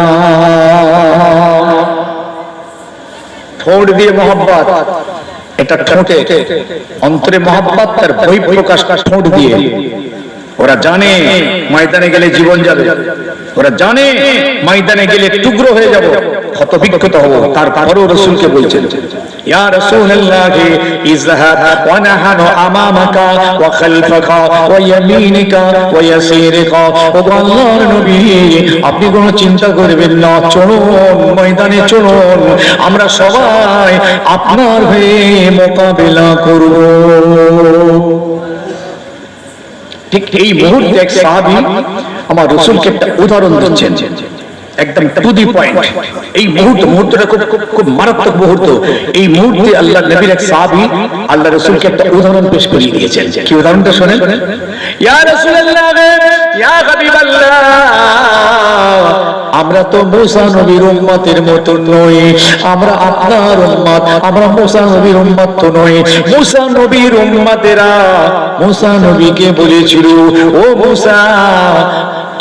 ঠোঁট দিয়ে মহব্বত, এটা ঠোঁটে, অন্তরে মহব্বত তার বই প্রকাশ ঠোঁট দিয়ে। ওরা জানে ময়দানে গেলে জীবন যাবে, ওরা জানে ময়দানে গেলে টুকরো হয়ে যাব, ক্ষত বিক্ষত হব। তারপরেও রাসূলকে বলছেন, ইয়া রাসূলুল্লাহ ইযহাব ওয়া নাহানু আমামাকা ওয়া খালফাকা ওয়া ইয়ামিনিকা ওয়া ইয়াসিরিকা। ও আল্লাহর নবী, আপনি কোনো চিন্তা করবেন না, চলুন ময়দানে চলুন, আমরা সবাই আপনার হয়ে মোকাবেলা করব। ঠিক এই মুহূর্তে এক সাহাবী আমার রাসূলকে একটা উদাহরণ দিচ্ছেন, একদম টু দি পয়েন্ট। এই মুহূর্তটা খুব মারাত্মক মুহূর্ত। এই মুহূর্তে আল্লাহ নবীর এক সাহাবী আল্লাহ রাসূলকে একটা উদাহরণ পেশ করে দিয়েছেন। কি উদাহরণটা শুনেন। ইয়া রাসূলুল্লাহ, ইয়া হাবিবাল্লাহ, আমরা তো মুসা নবীর উম্মতের মতো নই, আমরা আপনার উম্মত, আমরা মুসা নবীর উম্মত তো নই। মুসা নবীর উম্মতেরা মুসা নবীকে বলেছিল, ও মুসা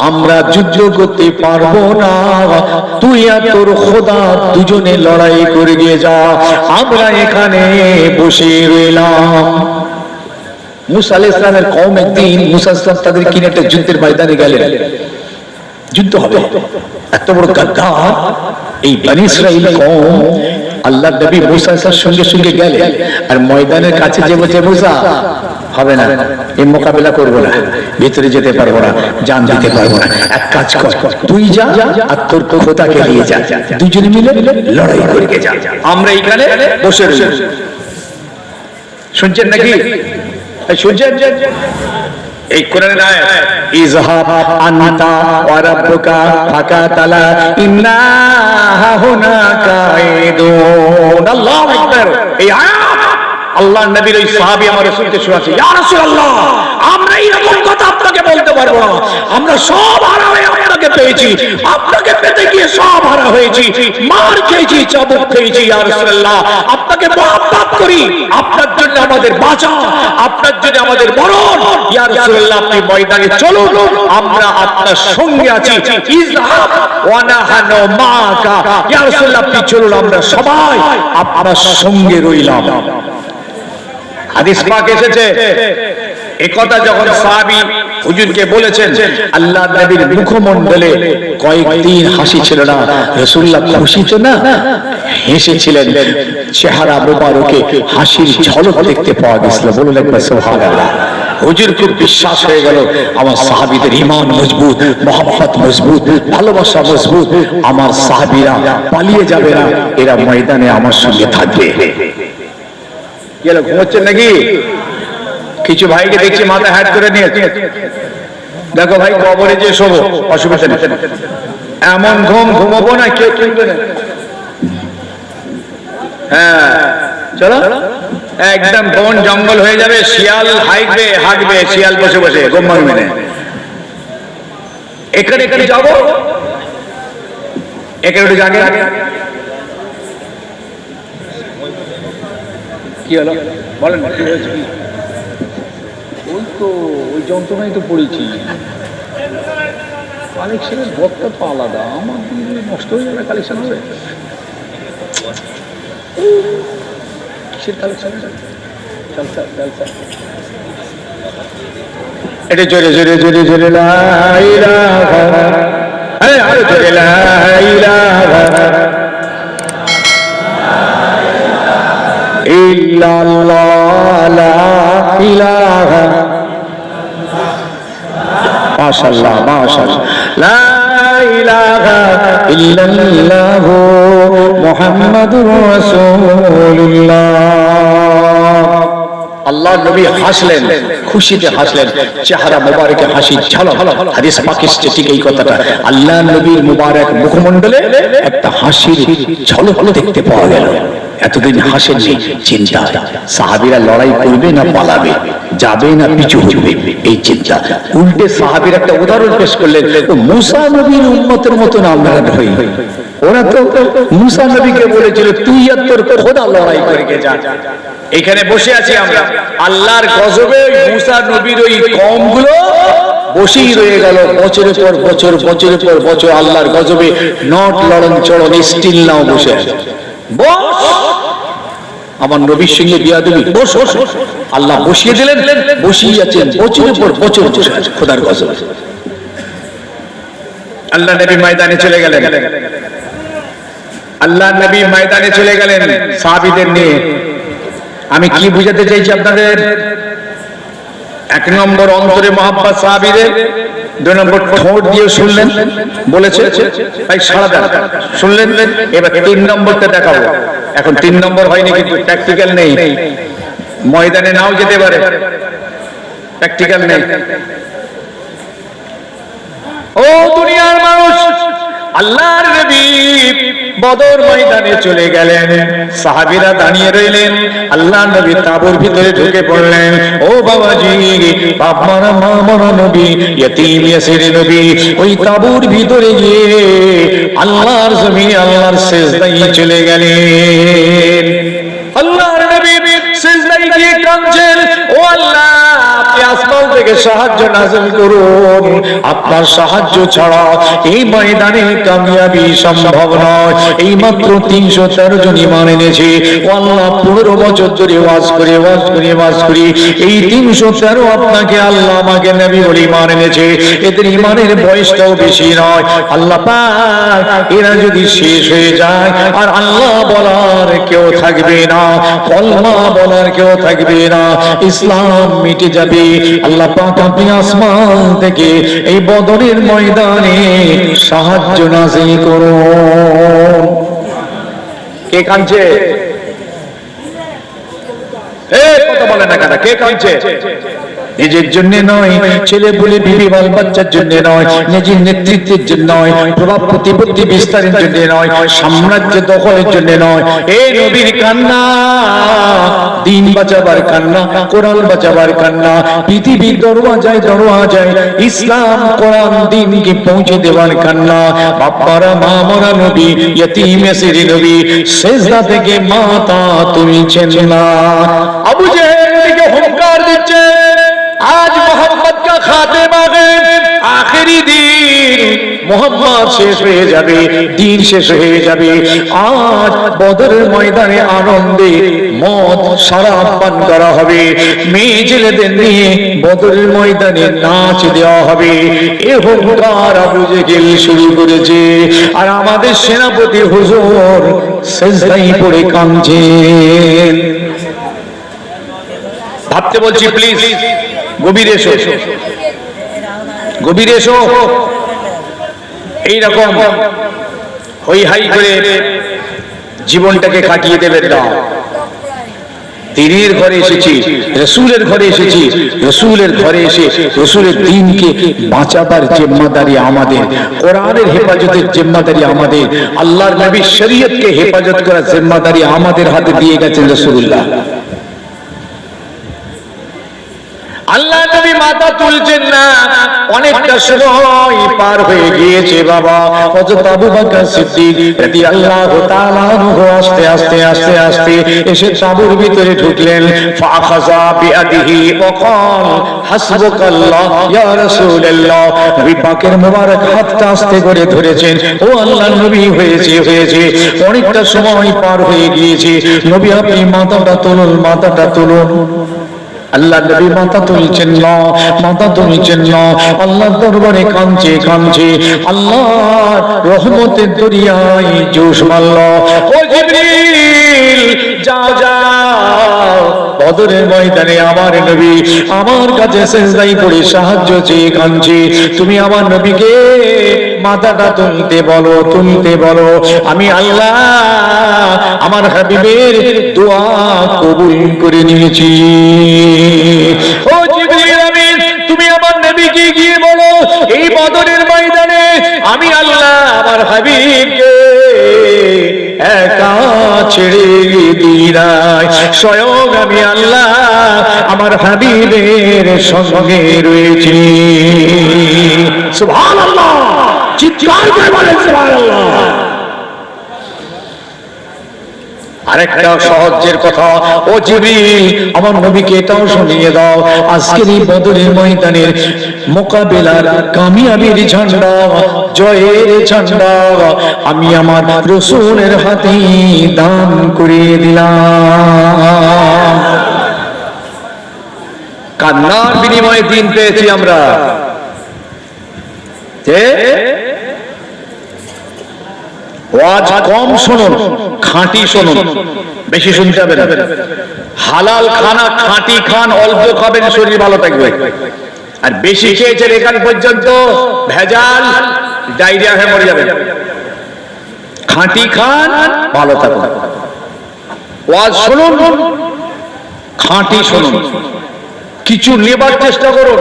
আমরা যুদ্ধ করতে পারবো না, তুই আর তোর খোদা দুজনে লড়াই করে গিয়ে যা, আমরা এখানে বসে রইলাম। মুসা আলাইহিস সালামের কওম একদিন মুসা সাহেব তাদের কিনে একটা যুদ্ধের ময়দানে গেলেন, যুদ্ধ হবে। এত বড় গাদ্দার এই বনি ইসরাইল কওম আল্লাহর নবী মুসার সঙ্গে সঙ্গে গেলেন, আর ময়দানের কাছে যে বলছে মুসা হবে না, এই মোকাবেলা করবো না, ভিতরে যেতে পারবো না, জান দিতে পারবো না, এক কাজ কর তুই যা আর তোর খোদাকে নিয়ে যা, দুজনে মিলে লড়াই করে যা, আমরা এখানে বসে রইলাম। শুনছেন নাকি? শুনছেন? এই কোরআনের আয়াত, ইযহাব আনতা ওয়া রাব্বুকা ফাকাতালা ইন্না হাহুনা কাঈদুন। আল্লাহু আকবার। এই আয়াত আল্লাহর নবীর ওই সাহাবী আমার রাসূলকে শোনাচ্ছে, ইয়া রাসূলুল্লাহ আমরা এরকম কথা আপনাকে বলতে পারবো না, আমরা সব হারা হয়ে আপনাকে পেয়েছি, আপনাকে পেতে গিয়ে সব হারা হয়েছি, মার খেয়েছি, চাবুক খেয়েছি, ইয়া রাসূলুল্লাহ আপনাকে মহব্বত করি, আপনার জন্য আমাদের বাঁচা, আপনার জন্য আমাদের মরণ, ইয়া রাসূলুল্লাহ আপনি ময়দানে চলুন, আমরা আপনার সঙ্গে আছি, ইযহাব ওয়া নাহানু মাকা, ইয়া রাসূলুল্লাহ আপনি চলুন, আমরা সবাই আপনার সঙ্গে রইলাম। হাদিস পাক এসেছে, এই কথা যখন সাহাবী হুজুরকে বলেছেন, আল্লাহর নবীর মুখমণ্ডলে কয়েকদিন হাসি ছিল না, রাসূলুল্লাহ খুশিতে না হেসেছিলেন, চেহারা মোবারকে হাসির ঝলক দেখতে পাওয়া গেছিল। বলুন একবার সুবহানাল্লাহ। হুজুর খুব বিশ্বাস হয়ে গেল, আমার সাহাবীদের ঈমান মজবুত, মহব্বত মজবুত, ভালোবাসা মজবুত, আমার সাহাবীরা পালিয়ে যাবে না, এরা ময়দানে আমার সঙ্গে থাকবে। গেল ঘুমোচ্ছেন নাকি? কিছু ভাইকে দেখছি মাথা হ্যাট করে নিয়েছে, দেখো ভাই কবরে যে শোবো, অসুবিধা নেই, এমন ঘুম ঘুমাবো না কেউ তুলবে না। হ্যাঁ চলো, একদম বন জঙ্গল হয়ে যাবে, শিয়াল হাঁটবে হাঁটবে, শিয়াল বসে বসে গোম্মান মেনে, এখানে এখানে যাবো, এখানে একটু জাগে। কি হলো বলেন, কি হয়েছে? ওই তো ওই যন্ত্রণাই তো পড়েছি, কালেকশনের বক্তা তো আলাদা, আমার নষ্ট হয়ে যাবে, কালেকশন হবে কিসের কালেকশন? এটা জোরে জোরে জোরে জোরে লা ইলাহা, আরে আরে জোরে লা ইলাহা ইল্লাল্লাহ লা ইলাহা, মাশাআল্লাহ মাশাআল্লাহ, লা ইলাহা ইল্লাল্লাহ মুহাম্মাদুর রাসূলুল্লাহ। আল্লাহর নবী হাসলেন, খুশিতে হাসলেন, চেহারা মোবারকে হাসি ঝলক। হাদিস পাকে ঠিক এই কথাটা, আল্লাহর নবীর মুবারক মুখমণ্ডলে একটা হাসির ঝলক দেখতে পাওয়া গেল। এতদিন হাসেননি, চিন্তা সাহাবীরা লড়াই করবে না পালাবে, যাবে না পিছু হটবে, এই চিন্তা। উল্টে সাহাবীরা একটা উদাহরণ পেশ করলেন, মুসা নবীর উম্মতের মতো না আমরা হই। ওরা তো মুসা নবীকে বলেছিল তুই আর তোর খোদা লড়াই করে গে যা, এখানে বসে আছি আমরা, আল্লাহর গজবে মুসা নবীর ওই কওমগুলো বসেই রয়ে গেল বছরের পর বছর, বছরের পর বছর, আল্লাহর গজবে নট লড়ন চড়ন স্টিল নাও বসে আছে। বস আমার নবীর সঙ্গে বিয়াদবি, বস আল্লাহ বসিয়ে দিলেন, বসিয়ে আছেন বছরের পর বছর বসে আছে খোদার গজবে। আল্লাহ নবী ময়দানে চলে গেলেন, আল্লাহ নবী ময়দানে চলে গেলেন সাহাবীদের নিয়ে। আমি কি বুঝাতে চাইছি আপনাদের? এক নম্বর অন্তরে মহব্বত সাহাবীদের, দুই নম্বর ঠোঁট দিয়ে শুনলেন, বলেছে ভাই সারা দেন, শুনলেন। এবার তিন নম্বরটা দেখাবো। এখন তিন নম্বর হয়নি, কিন্তু প্র্যাকটিক্যাল নেই, ময়দানে নাও যেতে পারে, প্র্যাকটিক্যাল নেই। ও দুনিয়ার মানুষ, আল্লাহর নবী বদর ময়দানে চলে গেলেন, সাহাবীরা দাঁড়িয়ে রইলেন, আল্লাহ নবী তাঁবুর ভিতরে ঢুকে পড়লেন। ও বাবাজি, বাপ মারা মা মারা নবী, ইয়তীম ইয়াসির নবী ওই তাঁবুর ভিতরে গিয়ে আল্লাহর জমিনে আল্লাহর সিজদায় চলে গেলেন। আল্লাহর নবী সিজদায় গিয়ে কাঁদছেন, ও আল্লাহ আপনি আসমান থেকে সাহায্য নাযিল করুন, আপনার সাহায্য ছাড়া এই ময়দানে কামিয়াবি সম্ভব নয়। এই মাত্র 313 জন ঈমান এনেছে। ও আল্লাহ 15 বছর ধরে ওয়াজ করি এই 313 আপনাকে আল্লাহ আমাকে নবী বলে ঈমান এনেছে, এদের ঈমানের বয়সটাও বেশি নয়। আল্লাহ পাক এরা যদি শেষ হয়ে যায় আর আল্লাহ বলার কেউ থাকবে না, কলমা বলার কেউ থাকবে না, ইসলাম মিটে যাবে। আল্লাহ পাক আপনি আসমান থেকে এই বদরের ময়দানে সাহায্য নাযিল করুন। কে কাঁদছে? কথা বলে না কেন? কে কাঁদছে? নিজের জন্য নয়, ছেলে বলে বিবি বাল বাচ্চার জন্য নয়, নিজের নেতৃত্বের জন্য নয়, প্রভাব প্রতিপত্তি বিস্তারের জন্য নয়, সাম্রাজ্য দখলের জন্য নয়। এই নবীর কান্না দিন বাঁচাবার কান্না, কোরআন বাঁচাবার কান্না, পৃথিবীর দরওয়াজায় ইসলাম কোরআন দিনকে পৌঁছে দেওয়ার কান্না। বাপ্পারা মা মরা নবী, ইয়তীম ইয়াসির নবী সিজদা থেকে মাথা তুলছেন না। আবু জেহেল নবীকে হুঙ্কার দিচ্ছে, आज मोहम्मद का खात्मा है, आखिरी दिन मोहम्मद शेष হয়ে যাবে, দিন শেষ হয়ে যাবে। আজ বদরের ময়দানে আনন্দে মদ শরাব পান করা হবে, মেয়ে ছেলেদের নিয়ে বদরের ময়দানে নাচ দেওয়া হবে। এ হুঙ্কার আবু জেহেল শুরু করেছে, আর আমাদের সেনাপতি হুজুর সিজদায় পড়ে কাঁদছেন। ভাবতে বলছি প্লিজ গভীরে এসো। এইরকম হই হাই করে জীবনটাকে কাটিয়ে দেবেন না। দিনের ঘরে এসেছি, রসুলের ঘরে এসেছি, রসুলের ঘরে এসে রসুলের দিনকে বাঁচাবার জিম্মাদারি আমাদের, কোরআনের হেফাজতের জিম্মাদারি আমাদের, আল্লাহর নবীর শরীয়তকে হেফাজত করার জিম্মাদারি আমাদের হাতে দিয়ে গেছেন রাসূলুল্লাহ। আল্লাহ নবী মাথা তুলছেন না, অনেকটা সময় পার হয়ে গিয়েছে বাবা। হযরত আবু বকর সিদ্দিক রাদিয়াল্লাহু তাআলা আনহু আস্তে আস্তে এসে তাঁবুর ভিতরে ঢুকলেন। ফাখাযা বিআদিহি ওয়া ক্বাল হাসবুকাল্লাহ ইয়া রাসূলুল্লাহ। নবী পাকের মোবারক হাতটা আস্তে করে ধরেছেন। ও আল্লাহর নবী, হয়েছে অনেকটা সময় পার হয়ে গিয়েছে, নবী আপনি মাথাটা তুলুন। আল্লাহ নবী মাথা তুলছেন না। আল্লাহর দরবারে কাঁদছে। আল্লাহর রহমতের দরিয়ায় জোশ মারল। ও জিবরিল, যাও বদরের ময়দানে আমার নবী আমার কাছে সিজদায় পড়ে সাহায্য চেয়ে কাঁদছে, তুমি আমার নবীকে মাথাটা তুলতে বলো। আমি আল্লাহ আমার হাবিবের দোয়া কবুল করে নিয়েছি। ও জিবরিল আমিন, তুমি আমার নবীকে গিয়ে বলো এই বদরের ময়দানে আমি আল্লাহ আমার হাবিবকে একা ছেড়ে দিই নাই, স্বয়ং আমি আল্লাহ আমার হাবিবের সঙ্গে রয়েছি। সুবহানাল্লাহ, চিৎকার করে বলেন সুবহানাল্লাহ। আরেকটা সহজের কথা, ও জিবরিল আমার নবীকে এটাও শুনিয়ে দাও, আজকের এই বদরের ময়দানের মোকাবিলার কামিয়াবির ঝান্ডা, জয়ের ঝান্ডা আমি আমার রাসূলের হাতে দান করে দিলাম। কান্নার বিনিময়ে দিন পেয়েছি আমরা। ওয়াজ কম শুনুন, খাঁটি শুনুন, বেশি শুনতে হবে না। হালাল খানা খাঁটি খান, অল্প খাবেন, শরীর ভালো থাকবে। আর বেশি খেয়েছেন এখান পর্যন্ত ভেজাল, ডায়রিয়া হয়ে মরে যাবেন। খাঁটি খান, ভালো থাকুন। ওয়াজ শুনুন, খাঁটি শুনুন, কিছু নেবার চেষ্টা করুন।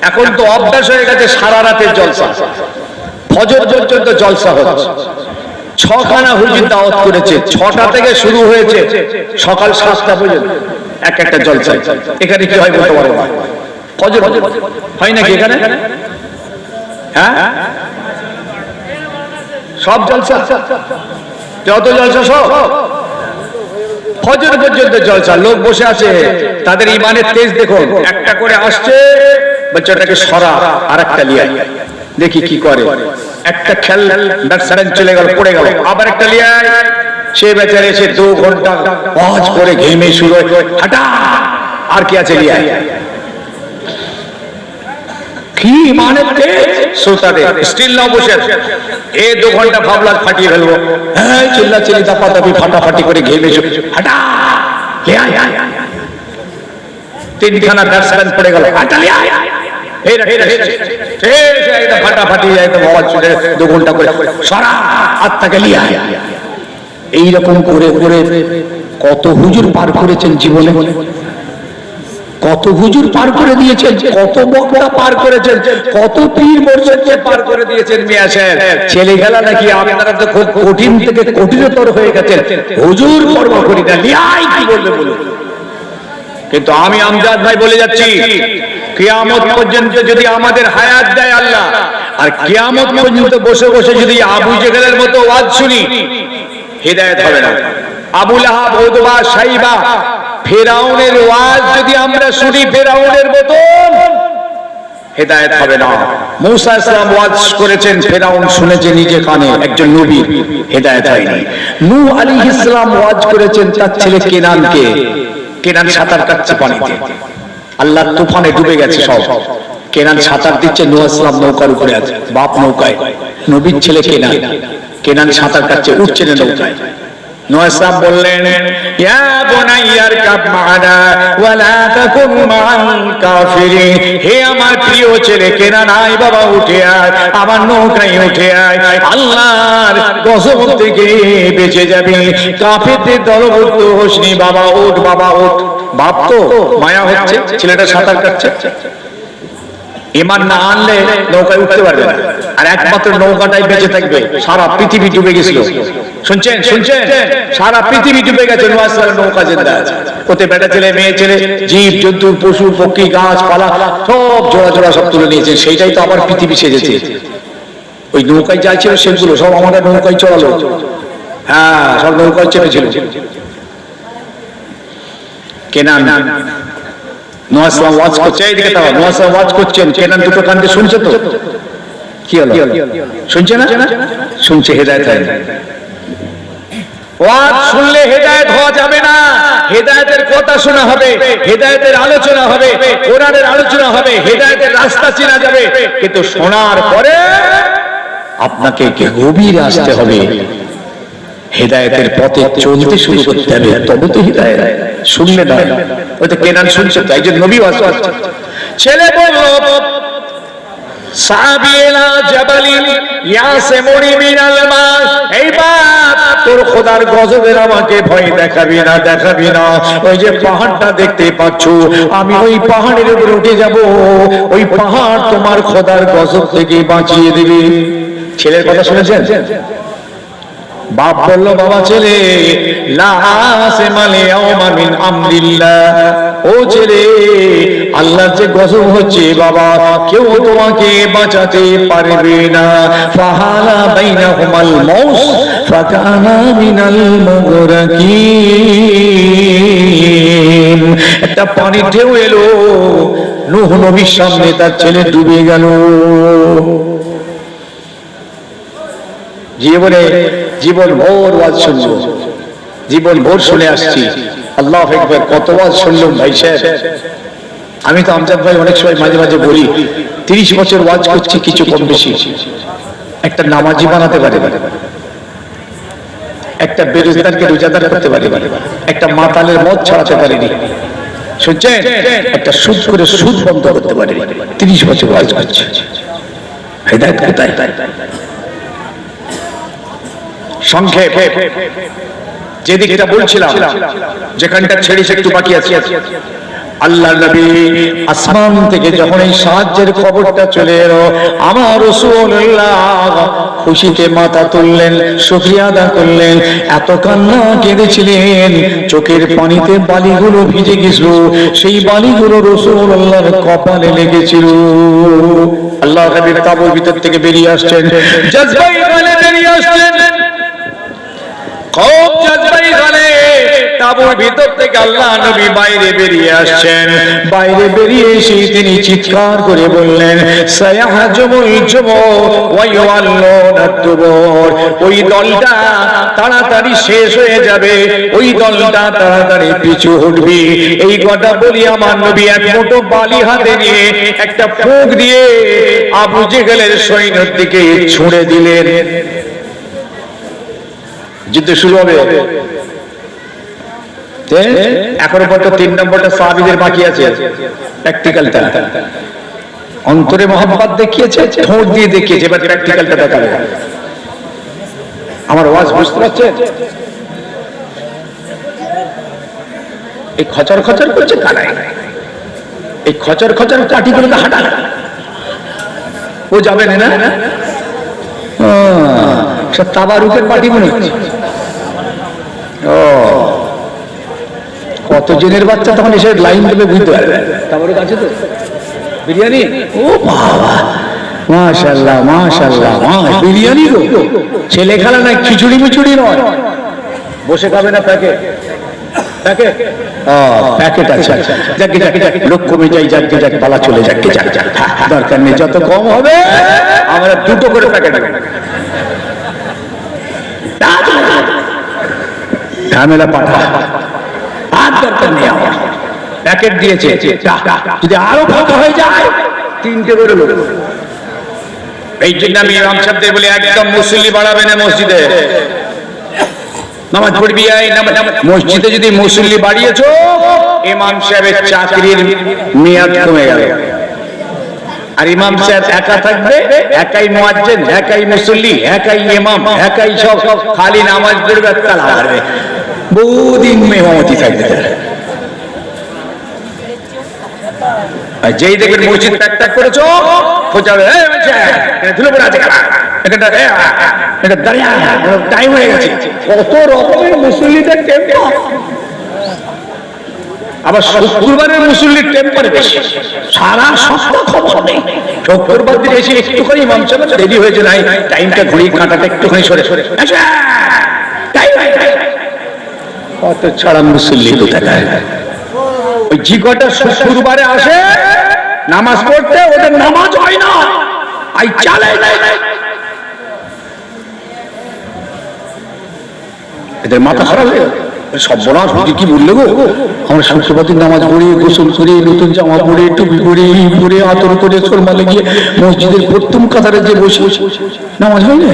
এখন তো অভ্যাস হয়ে গেছে সারা রাতের জলসা, ফজর পর্যন্ত জলসা হচ্ছে, 6খানা হুজুর দাওয়াত করেছে, 6টা থেকে শুরু হয়েছে সকাল 7টা পর্যন্ত এক একটা জলসা। এখানে কি হয় বলতে পারবো না, ফজর হয় নাকি এখানে? হ্যাঁ, সব জলসা, যত জলসা সব ফজর পর্যন্ত জলসা। লোক বসে আছে, তাদের ইমানের তেজ দেখুন, একটা করে আসছে বলছে ওটাকে সরা, আর একটা লিয়া, দেখি কি করে। একটা খেল ব্যাটসম্যান চলে গেল, পড়ে গেল, আবার একটা লিয়া, সে বেচারে এসে 2 ঘন্টা ওয়াজ করে ঘেমে শুরু, হাঁটা আর কি আছে লিয়া। কি ইমানের তেজ শ্রোতাদের, স্টিল নাও বসে আছে, 2 ঘন্টা ভাবলা ফাটিয়ে ফেলবো, হ্যাঁ চিল্লা চিল্লি দাপাদাপি ফাটাফাটি করে ঘেমে হাঁটা লিয়া, 3খানা ব্যাটসম্যান পড়ে গেল, হাঁটা লিয়া, ফাটাফাটি 2 ঘন্টা করে সারা আত্মাকে লিয়া। এইরকম করে করে কত হুজুর পার করেছেন জীবনে, কত হুজুর পার করে দিয়েছেন, কত বক্তা পার করেছেন, কত পীর মুর্শিদকে পার করে দিয়েছেন। মিয়া সাহেব ছেলে খেলা নাকি? আপনারা তো খুব কঠিন থেকে কঠিনতর হয়ে গেছেন, হুজুর পরোয়া করি না, লিয়াই কি বলবে বলুন। কিন্তু আমি আমজাদ ভাই বলে যাচ্ছি, কিয়ামত পর্যন্ত যদি আমাদের হায়াত দেয় আল্লাহ, আর কিয়ামত পর্যন্ত বসে বসে যদি আবু জেহেলের মতো ওয়াজ শুনি, হিদায়াত হবে না। আবু লাহাব, উতবা, সাইবা, ফেরাউনের ওয়াজ যদি আমরা শুনি ফেরাউনের মতন, হিদায়াত হবে না। মূসা ইসলাম ওয়াজ করেছেন, ফেরাউন শুনেছে নিজে কানে, একজন নবী, হিদায়াত হয়নি। নূহ আলাইহিস সালাম ওয়াজ করেছেন তার ছেলে কেনানকে, কেনান সাঁতার কাটছে পানিতে, আল্লাহ তুফানে ডুবে গেছে সব, কেনান সাঁতার দিচ্ছে, নূহ ইসলাম নৌকার উপরে আছে, বাপ নৌকায়, নবীর ছেলে কেনান, কেনান সাঁতার কাটছে, উঠছে না নৌকায়। নূহ ইসলাম বললেন, ইয়া বুনাইয়া আরকাব মা'ানা ওয়া লা তাকুন মা'আল কাফিরিন, হে আমার প্রিয় ছেলে কেনান, আয় বাবা উঠে আয়, আমার নৌকায় উঠে আয়, আল্লাহর গজব থেকে বেঁচে যাবি, কাফেরদের দলভুক্ত হোসনি, বাবা ওঠ, বাবা ওঠ। বাপ তো মায়া হচ্ছে, ছেলেটা সাঁতার কাটছে, ইমান না আনলে নৌকায় উঠতে পারবে না, আর একমাত্র নৌকাটাই বেঁচে থাকবে। সারা পৃথিবী ডুবে গেছিল, শুনছেন শুনছেন, সারা পৃথিবী ডুবে গেছে, নূহ আলাইহিস নৌকা জিন্দা আছে, ওতে বেটা ছেলে মেয়ে ছেলে জীব জন্তু পশু পক্ষী গাছপালা সব জোড়া জোড়া সব তুলে নিয়েছেন, সেইটাই তো আবার পৃথিবী সেজেছে। ওই নৌকায় যা ছিল সেগুলো সব আমাদের নৌকায় চড়ালো, হ্যাঁ সব নৌকায় চেপেছিল। কেনান নূহ ইসলাম ওয়াজ করছে, এইদিকে তাও নূহ ইসলাম ওয়াজ করছেন, কেনান দুটো কান্দে শুনছে তো, কি হলো শুনছে না? শুনছে, হেদায়েত হয় না। ওয়াজ শুনলে হেদায়েত হওয়া যাবে না, হেদায়েতের কথা শোনা হবে, হেদায়েতের আলোচনা হবে, কোরআনের আলোচনা হবে, হেদায়েতের রাস্তা চেনা যাবে, কিন্তু শোনার পরে আপনাকে গভীরে আসতে হবে, হেদায়েতের পথে চলতে শুরু করতে হবে, তবে তো হিদায়াত। শুনলে নয়, ওই তো কেনান শুনছে, তাই যে নবী ওয়াজ করছে। ছেলে বলল, সাবিলা জাবালিন ইয়াসমুনি মিনাল মা, এই বাপ তোর খোদার গজবের আমাকে ভয় দেখাবি না, দেখাবি না। ওই যে পাহাড়টা দেখতে পাচ্ছ, আমি ওই পাহাড়ের উপরে উঠে যাব, ওই পাহাড় তোমার খোদার গজব থেকে বাঁচিয়ে দেবে। ছেলের কথা শুনেছেন? বাপ বলল, বাবা ছেলে, লা আসমাল ইয়াউমা মিন আমরিল্লাহ, ও ছেলে আল্লাহর যে গজব হচ্ছে বাবা, কেউ তোমাকে বাঁচাতে পারবে না। ফাহালা বাইনাহুমাল মাউস ফাকানা মিনাল মুগরাকিন, একটা পানির ঢেউ এলো, নূহ নবীর সামনে তার ছেলে ডুবে গেল। জীবন ভোর ওয়াজ শুনবো, জীবন ভোর শুনে আসছি, আল্লাহু আকবার, কত ওয়াজ শুনলাম ভাই সাহেব। আমি তো আমজাদ ভাই অনেক সময় মাঝে মাঝে বলি, 30 বছর ওয়াজ করছি, কিছু কম বেশি একটা নামাজি বানাতে পারে, একটা বেরোজগারকে রোজাদার করতে পারে, একটা মাতালের মদ ছড়াতে পারেনি, শুনছেন, একটা সুদ করে সুদ বন্ধ করতে পারে। 30 বছর ওয়াজ করছে, হেদায়েত কোথায়? সংক্ষেপ যেদিকটা বলছিলাম, যেখানটা ছেড়েছে একটু বাকি আছে, আল্লাহ নবী আসমান থেকে যখন এই সাহায্যের খবরটা চলে এলো, আমার রাসূলুল্লাহ খুশিতে মাথা তুললেন, শুকরিয়া আদা করলেন। এত কান্না কেঁদেছিলেন, চোখের পানিতে বালিগুলো ভিজে গেছিল, সেই বালিগুলো রাসূলুল্লাহর কপালে লেগেছিল। আল্লাহ নবী তাঁবুর ভিতর থেকে বেরিয়ে আসছেন, জজবাই গালে বেরিয়ে আসছেন, খুব জজবাই গালে তাঁবুর ভিতর থেকে আল্লাহ নবী বাইরে বেরিয়ে আসছেন। বাইরে বেরিয়ে এসে তিনি চিৎকার করে বললেন, সায়াহজুমুল জুমু ওয়া ইউআল্লুনা দুবুর। ওই দলটা তাড়াতাড়ি শেষ হয়ে যাবে, ওই দলটা তাড়াতাড়ি পিছু হটবে। এই কথা বলি আমার নবী এক মুঠো বালি হাতে নিয়ে একটা ফুঁক দিয়ে আবু জেহেলের সৈন্যের দিকে ছুঁড়ে দিলেন। যুদ্ধ শুরু হবে। এখনো পর্যন্ত 3 নম্বরটা সাহাবীদের বাকি আছে, প্র্যাকটিক্যালটা। অন্তরে মহব্বত দেখিয়েছে, ঠোঁট দিয়ে দেখিয়েছে, এবার প্র্যাকটিক্যালটা দেখাবে। আমার ওয়াজ বুঝতে পারছেন? এই খচর খচর করছে কানাই, এই খচর খচর কাঠিগুলোকে হাঁটা ও যাবে না, সব তাবারুকের পার্টি মনে হচ্ছে। ও কত জনের বাচ্চা তখন এসে লাইন দেবে বুঝতে পারবে। তাবারুক আছে তো বিরিয়ানি, ও বাবা মাশাআল্লাহ মাশাআল্লাহ, বিরিয়ানি গো, ছেলে খেলা না, খিচুড়ি মিচুড়ি নয়। বসে খাবে না প্যাকেট, প্যাকেট প্যাকেট আছে। যাকে যাকে লোক কমে যাই, যাকে যাকে পালা চলে যাকে যাক যাক, দরকার নেই, যত কম হবে আমরা 2টো করে প্যাকেট ঝামেলা পাঠা, আর দরকার নেই আমার। প্যাকেট দিয়েছে, যদি আরো ফাঁকা হয়ে যায় 3টে করে লোক। এই জন্য আমি ইমাম সাহেবদের বলি, একদম মুসল্লি বাড়াবে না মসজিদে। নামাজ পড়বি, মসজিদে যদি মুসল্লি বাড়িয়েছো, ইমাম সাহেবের চাকরির মেয়াদ কমে গেল। আর ইমাম সাহেব একা থাকবে, একাই মুয়াজ্জিন, একাই মুসল্লি, একাই ইমাম, একাই সব, খালি নামাজ পড়বে আর তালা মারবে, বহুদিন মেহমতি থাকবে। যেই দেখবেন মসজিদ প্যাক ট্যাক করেছো, খোঁজাবে ধুলো পড়ে আছে, টাইম হয়ে গেছে। কত রকমের মুসল্লিদের টেম্পার, আবার শুক্রবারের মুসল্লির টেম্পার বেশি, সারা সপ্তাহ খবর নেই। শুক্রবার দিন এসে একটুখানি ইমাম সাহেব দেরি হয়েছে, নাই টাইমটা ঘড়ি কাঁটাটা একটুখানি সরে সরে, কত ছাড়া মুসল্লি তো দেখায়। ওই জি কটা শুক্রবারে আসে নামাজ পড়তে, ওদের নামাজ হয় না, আই চালে এদের মাথা খারাপ হয়ে গেল। সর্বনাশ, কি বললে গো, আমরা শুক্রবার দিন নামাজ পড়ি, গোসল করে, নতুন জামা পরে, টুপি পরে, পরে আতর করে, সরমালে গিয়ে মসজিদের প্রথম কাতারে যে বসে নামাজ হয় না।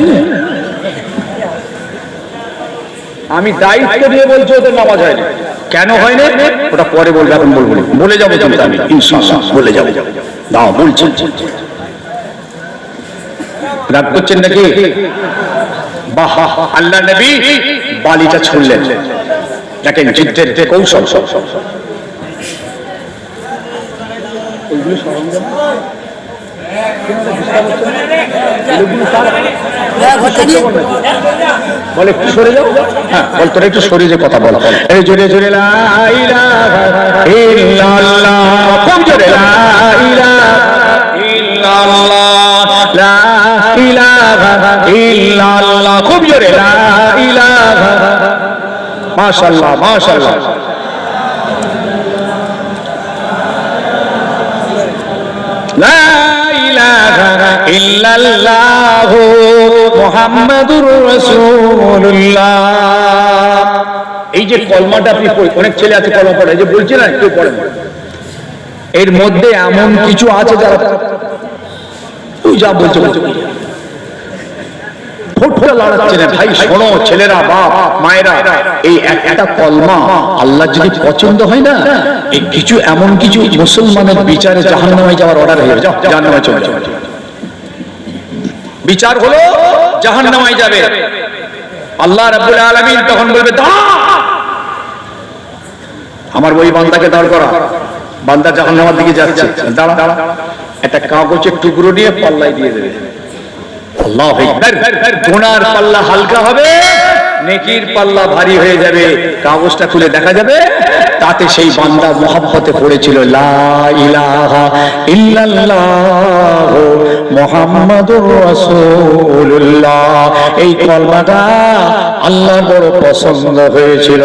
আমি দায়িত্ব দিয়ে বলছি ওদের নামাজ হয় না। কেন হয় না ওটা পরে বলবে, এখন বলবো, বলে যাবো কিন্তু আমি ইনশাআল্লাহ বলে যাবো। দাও বলছেন, রাগ করছেন নাকি? বাহ, আল্লাহ নবী বালিটা ছুড়লেন। দেখেন যুদ্ধের কৌশল। বলে একটু সরে যাও, হ্যাঁ বল, তোরা একটু সরে যে কথা বল, এই জোরে জোরে লা ইলাহা ইল্লাল্লাহ, খুব জোরে লা ইলাহা ইল্লাল্লাহ, লা ইলাহা ইল্লাল্লাহ, খুব জোরে লা ইলাহা। মাশাআল্লাহ মাশাআল্লাহ। লা ইলাহা ইল্লাল্লাহ মুহাম্মাদুর রাসূলুল্লাহ। এই যে কলমাটা আপনি পড়েন, অনেক ছেলে আছে কলমা পড়ে, যে বলছি না কেউ পড়ে না, এর মধ্যে এমন কিছু আছে যারা তুই যা বলছে ফোটফোটা লড়াচ্ছে না। ভাই শোনো ছেলেরা, বাপ মায়েরা, এই একটা কলমা আল্লাহ যদি পছন্দ হয় না, এই কিছু এমন কিছু মুসলমানের বিচারে জাহান্নামে যাওয়ার অর্ডার হয়ে যাও, জাহান্নামে চলে যাও। বিচার হলো জাহান্নামে যাবে। আল্লাহ রাব্বুল আলামিন তখন বলবে, দাঁড়া, আমার ওই বান্দাকে দাঁড় করা। বান্দা জাহান্নামের দিকে যাচ্ছে, দাঁড়া দাঁড়া, একটা কাগজের টুকরো নিয়ে পাল্লায় দিয়ে দেবে। আল্লাহু আকবার। গুনার পাল্লা হালকা হবে, নেকির পাল্লা ভারী হয়ে যাবে। কাগজটা খুলে দেখা যাবে তাতে সেই বান্দা মহব্বতে পড়েছিল লা ইলাহা ইল্লাল্লাহ মুহাম্মাদুর রাসূলুল্লাহ। এই কলমাটা আল্লাহর বড় পছন্দ হয়েছিল,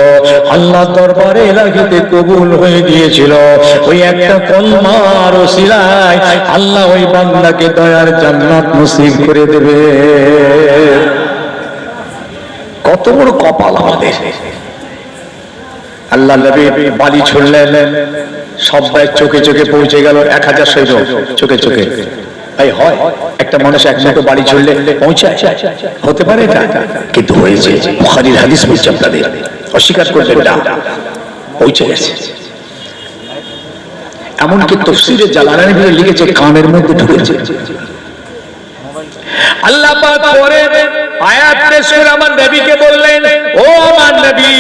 আল্লাহর দরবারে রাখিতে কবুল হয়ে গিয়েছিল। ওই একটা কলমার ওসিলায় আল্লাহ ওই বান্দাকে দয়ার জান্নাত নসিব করে দেবে। কত বড় কপাল আমাদের। আল্লাহ নবী বালি ছুড়লেন, সবাই চোখে চোখে পৌঁছে গেল। 1000 সৈন্য চোখে চোখে। এই হয় একটা মানুষ একমাত্র বাড়ি ছুড়লে পৌঁছায়? হতে পারে এটা, কিন্তু হয়েছে। বুখারীর হাদিস বলছে, আপনাদের অস্বীকার করবেন না, পৌঁছে গেছে। এমনকি তাফসীরে জালালাইন লিখেছে কানের মধ্যে ঢুকেছে। আল্লাহ পাক পরে আয়াত পেশ করে আমার নবীকে বললেন, ও আমার নবী,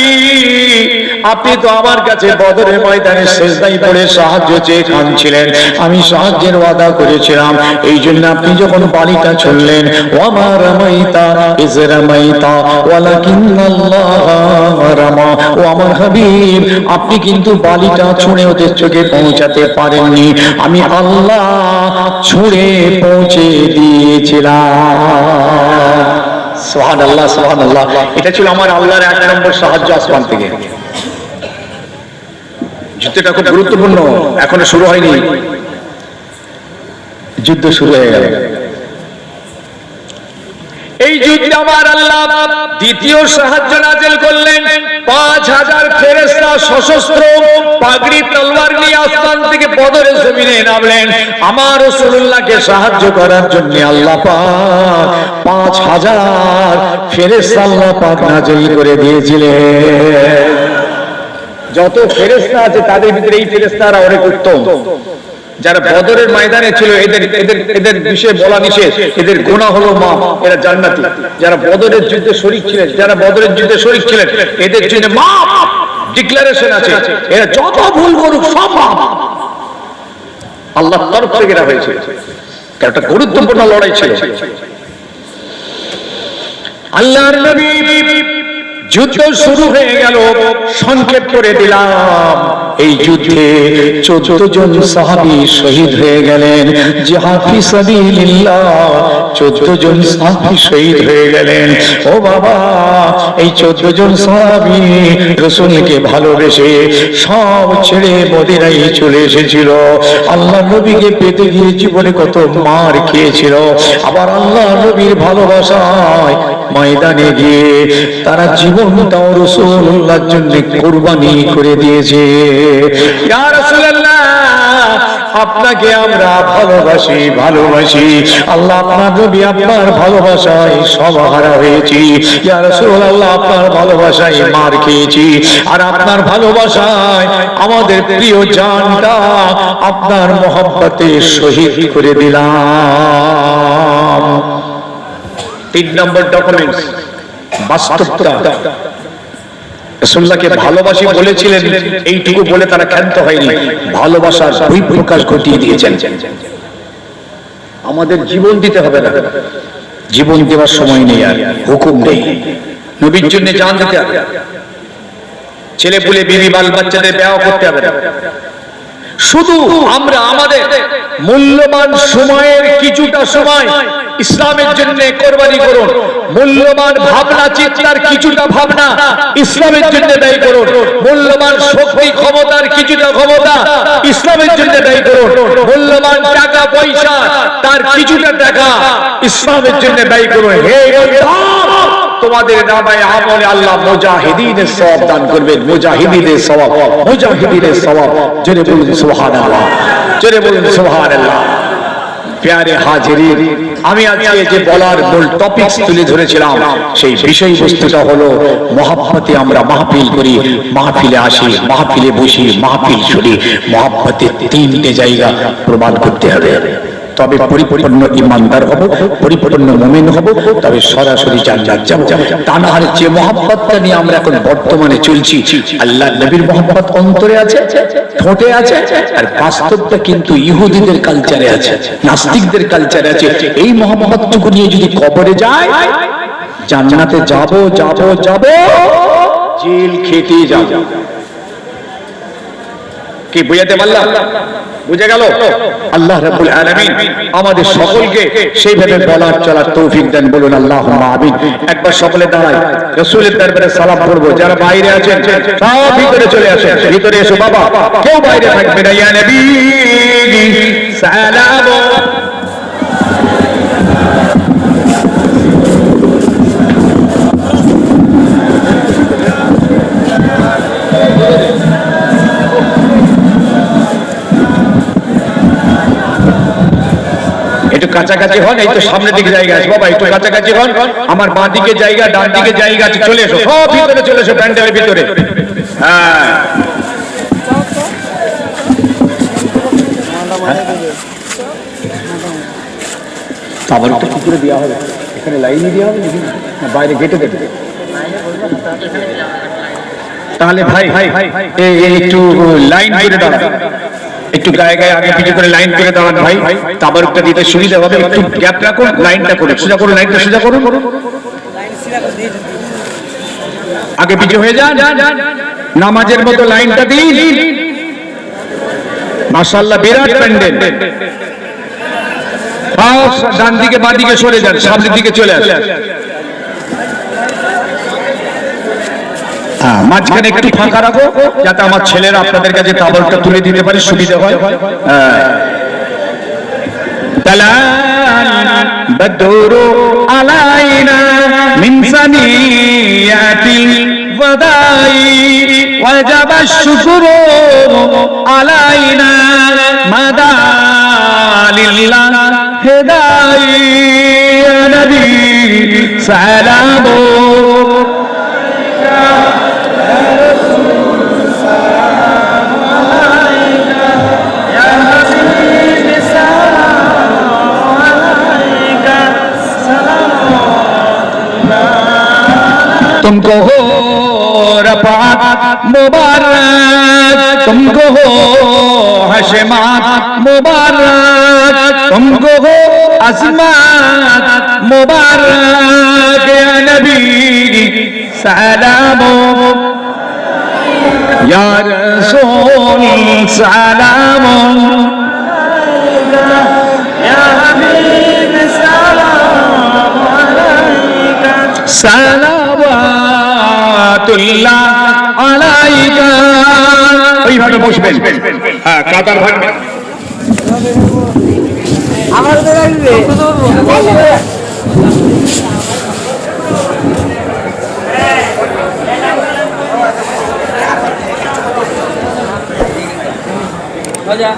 আপনি তো আমার কাছে বদরের ময়দানে সিজদায় পড়ে সাহায্য চেয়ে কাঁদছিলেন, আমি সাহায্যের ওয়াদা করেছিলাম। এই জন্য আপনি যখন বালিটা ছুড়লেন, ওয়া মা রামাইতা ইয রামাইতা ওয়ালাকিন্নাল্লাহ রামা, ও আমার হাবিব, আপনি কিন্তু বালিটা ছুঁড়ে ওদের চোখে পৌঁছাতে পারেননি, আমি আল্লাহ ছুঁড়ে পৌঁছে দিয়েছিলাম। সুবহানাল্লাহ, সুবহানাল্লাহ। এটা ছিল আমার আল্লাহর 1 নম্বর সাহায্য আসমান থেকে। যুদ্ধটা খুব গুরুত্বপূর্ণ, এখনো শুরু হয়নি, যুদ্ধ শুরু হয়ে গেল। এই যুদ্ধে আমার আল্লাহ দ্বিতীয় সাহায্য নাযিল করলেন। 5000 ফেরেশতা সশস্ত্র পাগড়ি তলোয়ার নিয়ে আসমান থেকে বদরের জমিনে নামলেন আমার রাসূলুল্লাহকে সাহায্য করার জন্য। আল্লাহ পাক 5000 ফেরেশতা আল্লাহ পাক নাযিল করে দিয়েছিলেন। যত ফেরেশতা আছে তাদের ভিতরে এই ফেরেশতারা অনেক উত্তম। যারা বদরের ময়দানে ছিল, এদের বিষয়ে বলা নিষেধ, এদের গুনাহ হলো মাফ, এরা জান্নাতি। যারা বদরের যুদ্ধে শরীক ছিলেন, এদের জন্য মাফ ডিক্লারেশন আছে। এরা যত ভুল করুক সব মাফ, আল্লাহর তরফ থেকে এরা হয়েছে। একটা গুরুত্বপূর্ণ লড়াই ছিল। আল্লাহর নবী যুদ্ধ শুরু হয়ে গেল। সংক্ষেপ করে দিলাম, এই যুদ্ধে 14 জন সাহাবী শহীদ হয়ে গেলেন। জিহাদ ফি সাবিলিল্লাহ, 14 জন সাহাবী শহীদ হয়ে গেলেন। ও বাবা, এই 14 জন সাহাবী রাসূলকে ভালোবেসে সব ছেড়ে মদিনায় চলে এসেছিল। আল্লাহ নবীকে পেতে গিয়ে জীবনে কত মার খেয়েছিল, আবার আল্লাহ নবীর ভালোবাসায় ময়দানে গিয়ে তারা জীবনটাও রাসূলুল্লাহর জন্য কুরবানি করে দিয়েছে। ইয়া রাসূলুল্লাহ, আপনাকে আমরা ভালোবাসি, আল্লাহ আপনার নবী আপনার ভালোবাসায় সর্বহারা হয়েছি। ইয়া রাসূলুল্লাহ, আপনার ভালোবাসায় মার খেয়েছি, আর আপনার ভালোবাসায় আমাদের প্রিয় জানটা আপনার মহব্বতে শহীদ করে দিলাম। 3 নম্বর ডকুমেন্টস, বাস্তবতা। রাসূলুল্লাহকে ভালোবাসি বলেছিলেন, এইটুকু বলে তারা ক্ষান্ত হয়নি, ভালোবাসার বহিঃপ্রকাশ ঘটিয়ে দিয়েছেন। আমাদের জীবন দিতে হবে না, জীবন দেওয়ার সময় নেই, আর হুকুম নেই। নবীর জন্য জান দিতে হবে, ছেলে পুলে বিবি বাল বাচ্চাদের বিয়ে করতে হবে না। শুধু আমরা আমাদের মূল্যবান সময়ের কিছুটা সময় ইসলামের জন্য কোরবানি করুন। মূল্যবান ভাবনা চিন্তার কিছুটা ভাবনা ইসলামের জন্য ব্যয় করুন। মূল্যবান শক্তি ক্ষমতার কিছুটা ক্ষমতা ইসলামের জন্য ব্যয় করুন। মূল্যবান টাকা পয়সা তার কিছুটা টাকা ইসলামের জন্য ব্যয় করুন। হে তোমাদের নামে আমলে আল্লাহ মুজাহিদিনের সওয়াব দান করবেন। মুজাহিদিনের সওয়াব, মুজাহিদিনের সওয়াব। জোরে বলুন সুবহানাল্লাহ, জোরে বলুন সুবহানাল্লাহ। প্যারে হাজিরিন, আমি আজকে যে বলার মূল টপিকস তুলে ধরেছিলাম, সেই বিষয়বস্তুটা হলো মহব্বতে আমরা মাহফিল করি, মাহফিলে আসি, মাহফিলে বসি, মাহফিল শুনি। মহব্বতের 3টে জায়গা প্রমাণ করতে হবে। তবে পরিপূর্ণ ইমানদার হব, পরিপূর্ণ মুমিন হব, তবে সরাসরি জান্নাত যাব। তা না হলে যে মহব্বতটা নিয়ে আমরা এখন বর্তমানে চলছি, আল্লাহ নবীর মহব্বত অন্তরে আছে, ঠোঁটে আছে, আর বাস্তবটা কিন্তু ইহুদিদের কালচারে আছে, নাস্তিকদের কালচারে আছে। এই মহব্বতটুকু নিয়ে যদি কবরে যায়, জান্নাতে যাব যাব যাব, জেল খেতে যাব। কি বুঝাতে পারলাম? বুঝে গেল? আল্লাহ রাব্বুল আলামিন আমাদের সকলকে সেইভাবে বলার চলার তৌফিক দেন, বলুন আল্লাহুম্মা আমিন। একবার সকলে দাঁড়াই, রাসূলের দরবারে সালাম করব। যারা বাইরে আছেন সব ভিতরে চলে আসেন, ভিতরে এসো বাবা, কেউ বাইরে থাকবে না। ইয়া নবী সালাম। একটু কাছাকাছি হন, এই তো সামনের দিকে জায়গা আছে বাবা, একটু কাছাকাছি হন। আমার বাঁ দিকে জায়গা, ডান দিকে জায়গা আছে, চলে এসো সব ভিতরে, চলে এসো প্যান্ডেলের ভিতরে। হ্যাঁ, আবার একটু কি করে দেওয়া হবে? এখানে লাইনই দেওয়া হবে না বাইরে গেটে দেবে? তাহলে ভাই একটু লাইন করে দাঁড়ান, একটু গায়ে গায়ে আগে পিছু করে লাইন করে দাঁড়ান ভাই, তাবারুকটা দিতে সুবিধা হবে। একটু গ্যাপ রাখুন, লাইনটা করুন, সোজা করুন, লাইনটা সোজা করুন, আগে পিছু হয়ে যান, নামাজের মতো লাইনটা দিন। মাশাআল্লাহ, বিরাট প্যান্ডেল। ডান দিকে বাঁ দিকে সরে যান, সামনের দিকে চলে আসেন। মাঝখানে একটু ফাঁকা রাখো, যাতে আমার ছেলেরা আপনাদের কাছে তাবলটা তুলে দিতে পারে, সুবিধা হয়। তালাল বদরু আলাইনা মিন সানিয়াতিল ওয়াদাই ওয়াজাবা শুকরু আলাইনা মাদালিল্লাহ হিদাই। ইয়া নবী সালামু तुमको हो रफ़ात मुबारक, तुमको हो हशमात मुबारक, तुमको हो अज़मत मुबारक। या नबी सलाम, या रसूल सलाम, या हबीब सलाम अलैका, সালাওয়াতুল্লাহ আলাইকা। এইভাবে বসবেন, হ্যাঁ, কাতার ভাঙবেন। আমার তো লাগবে মজা।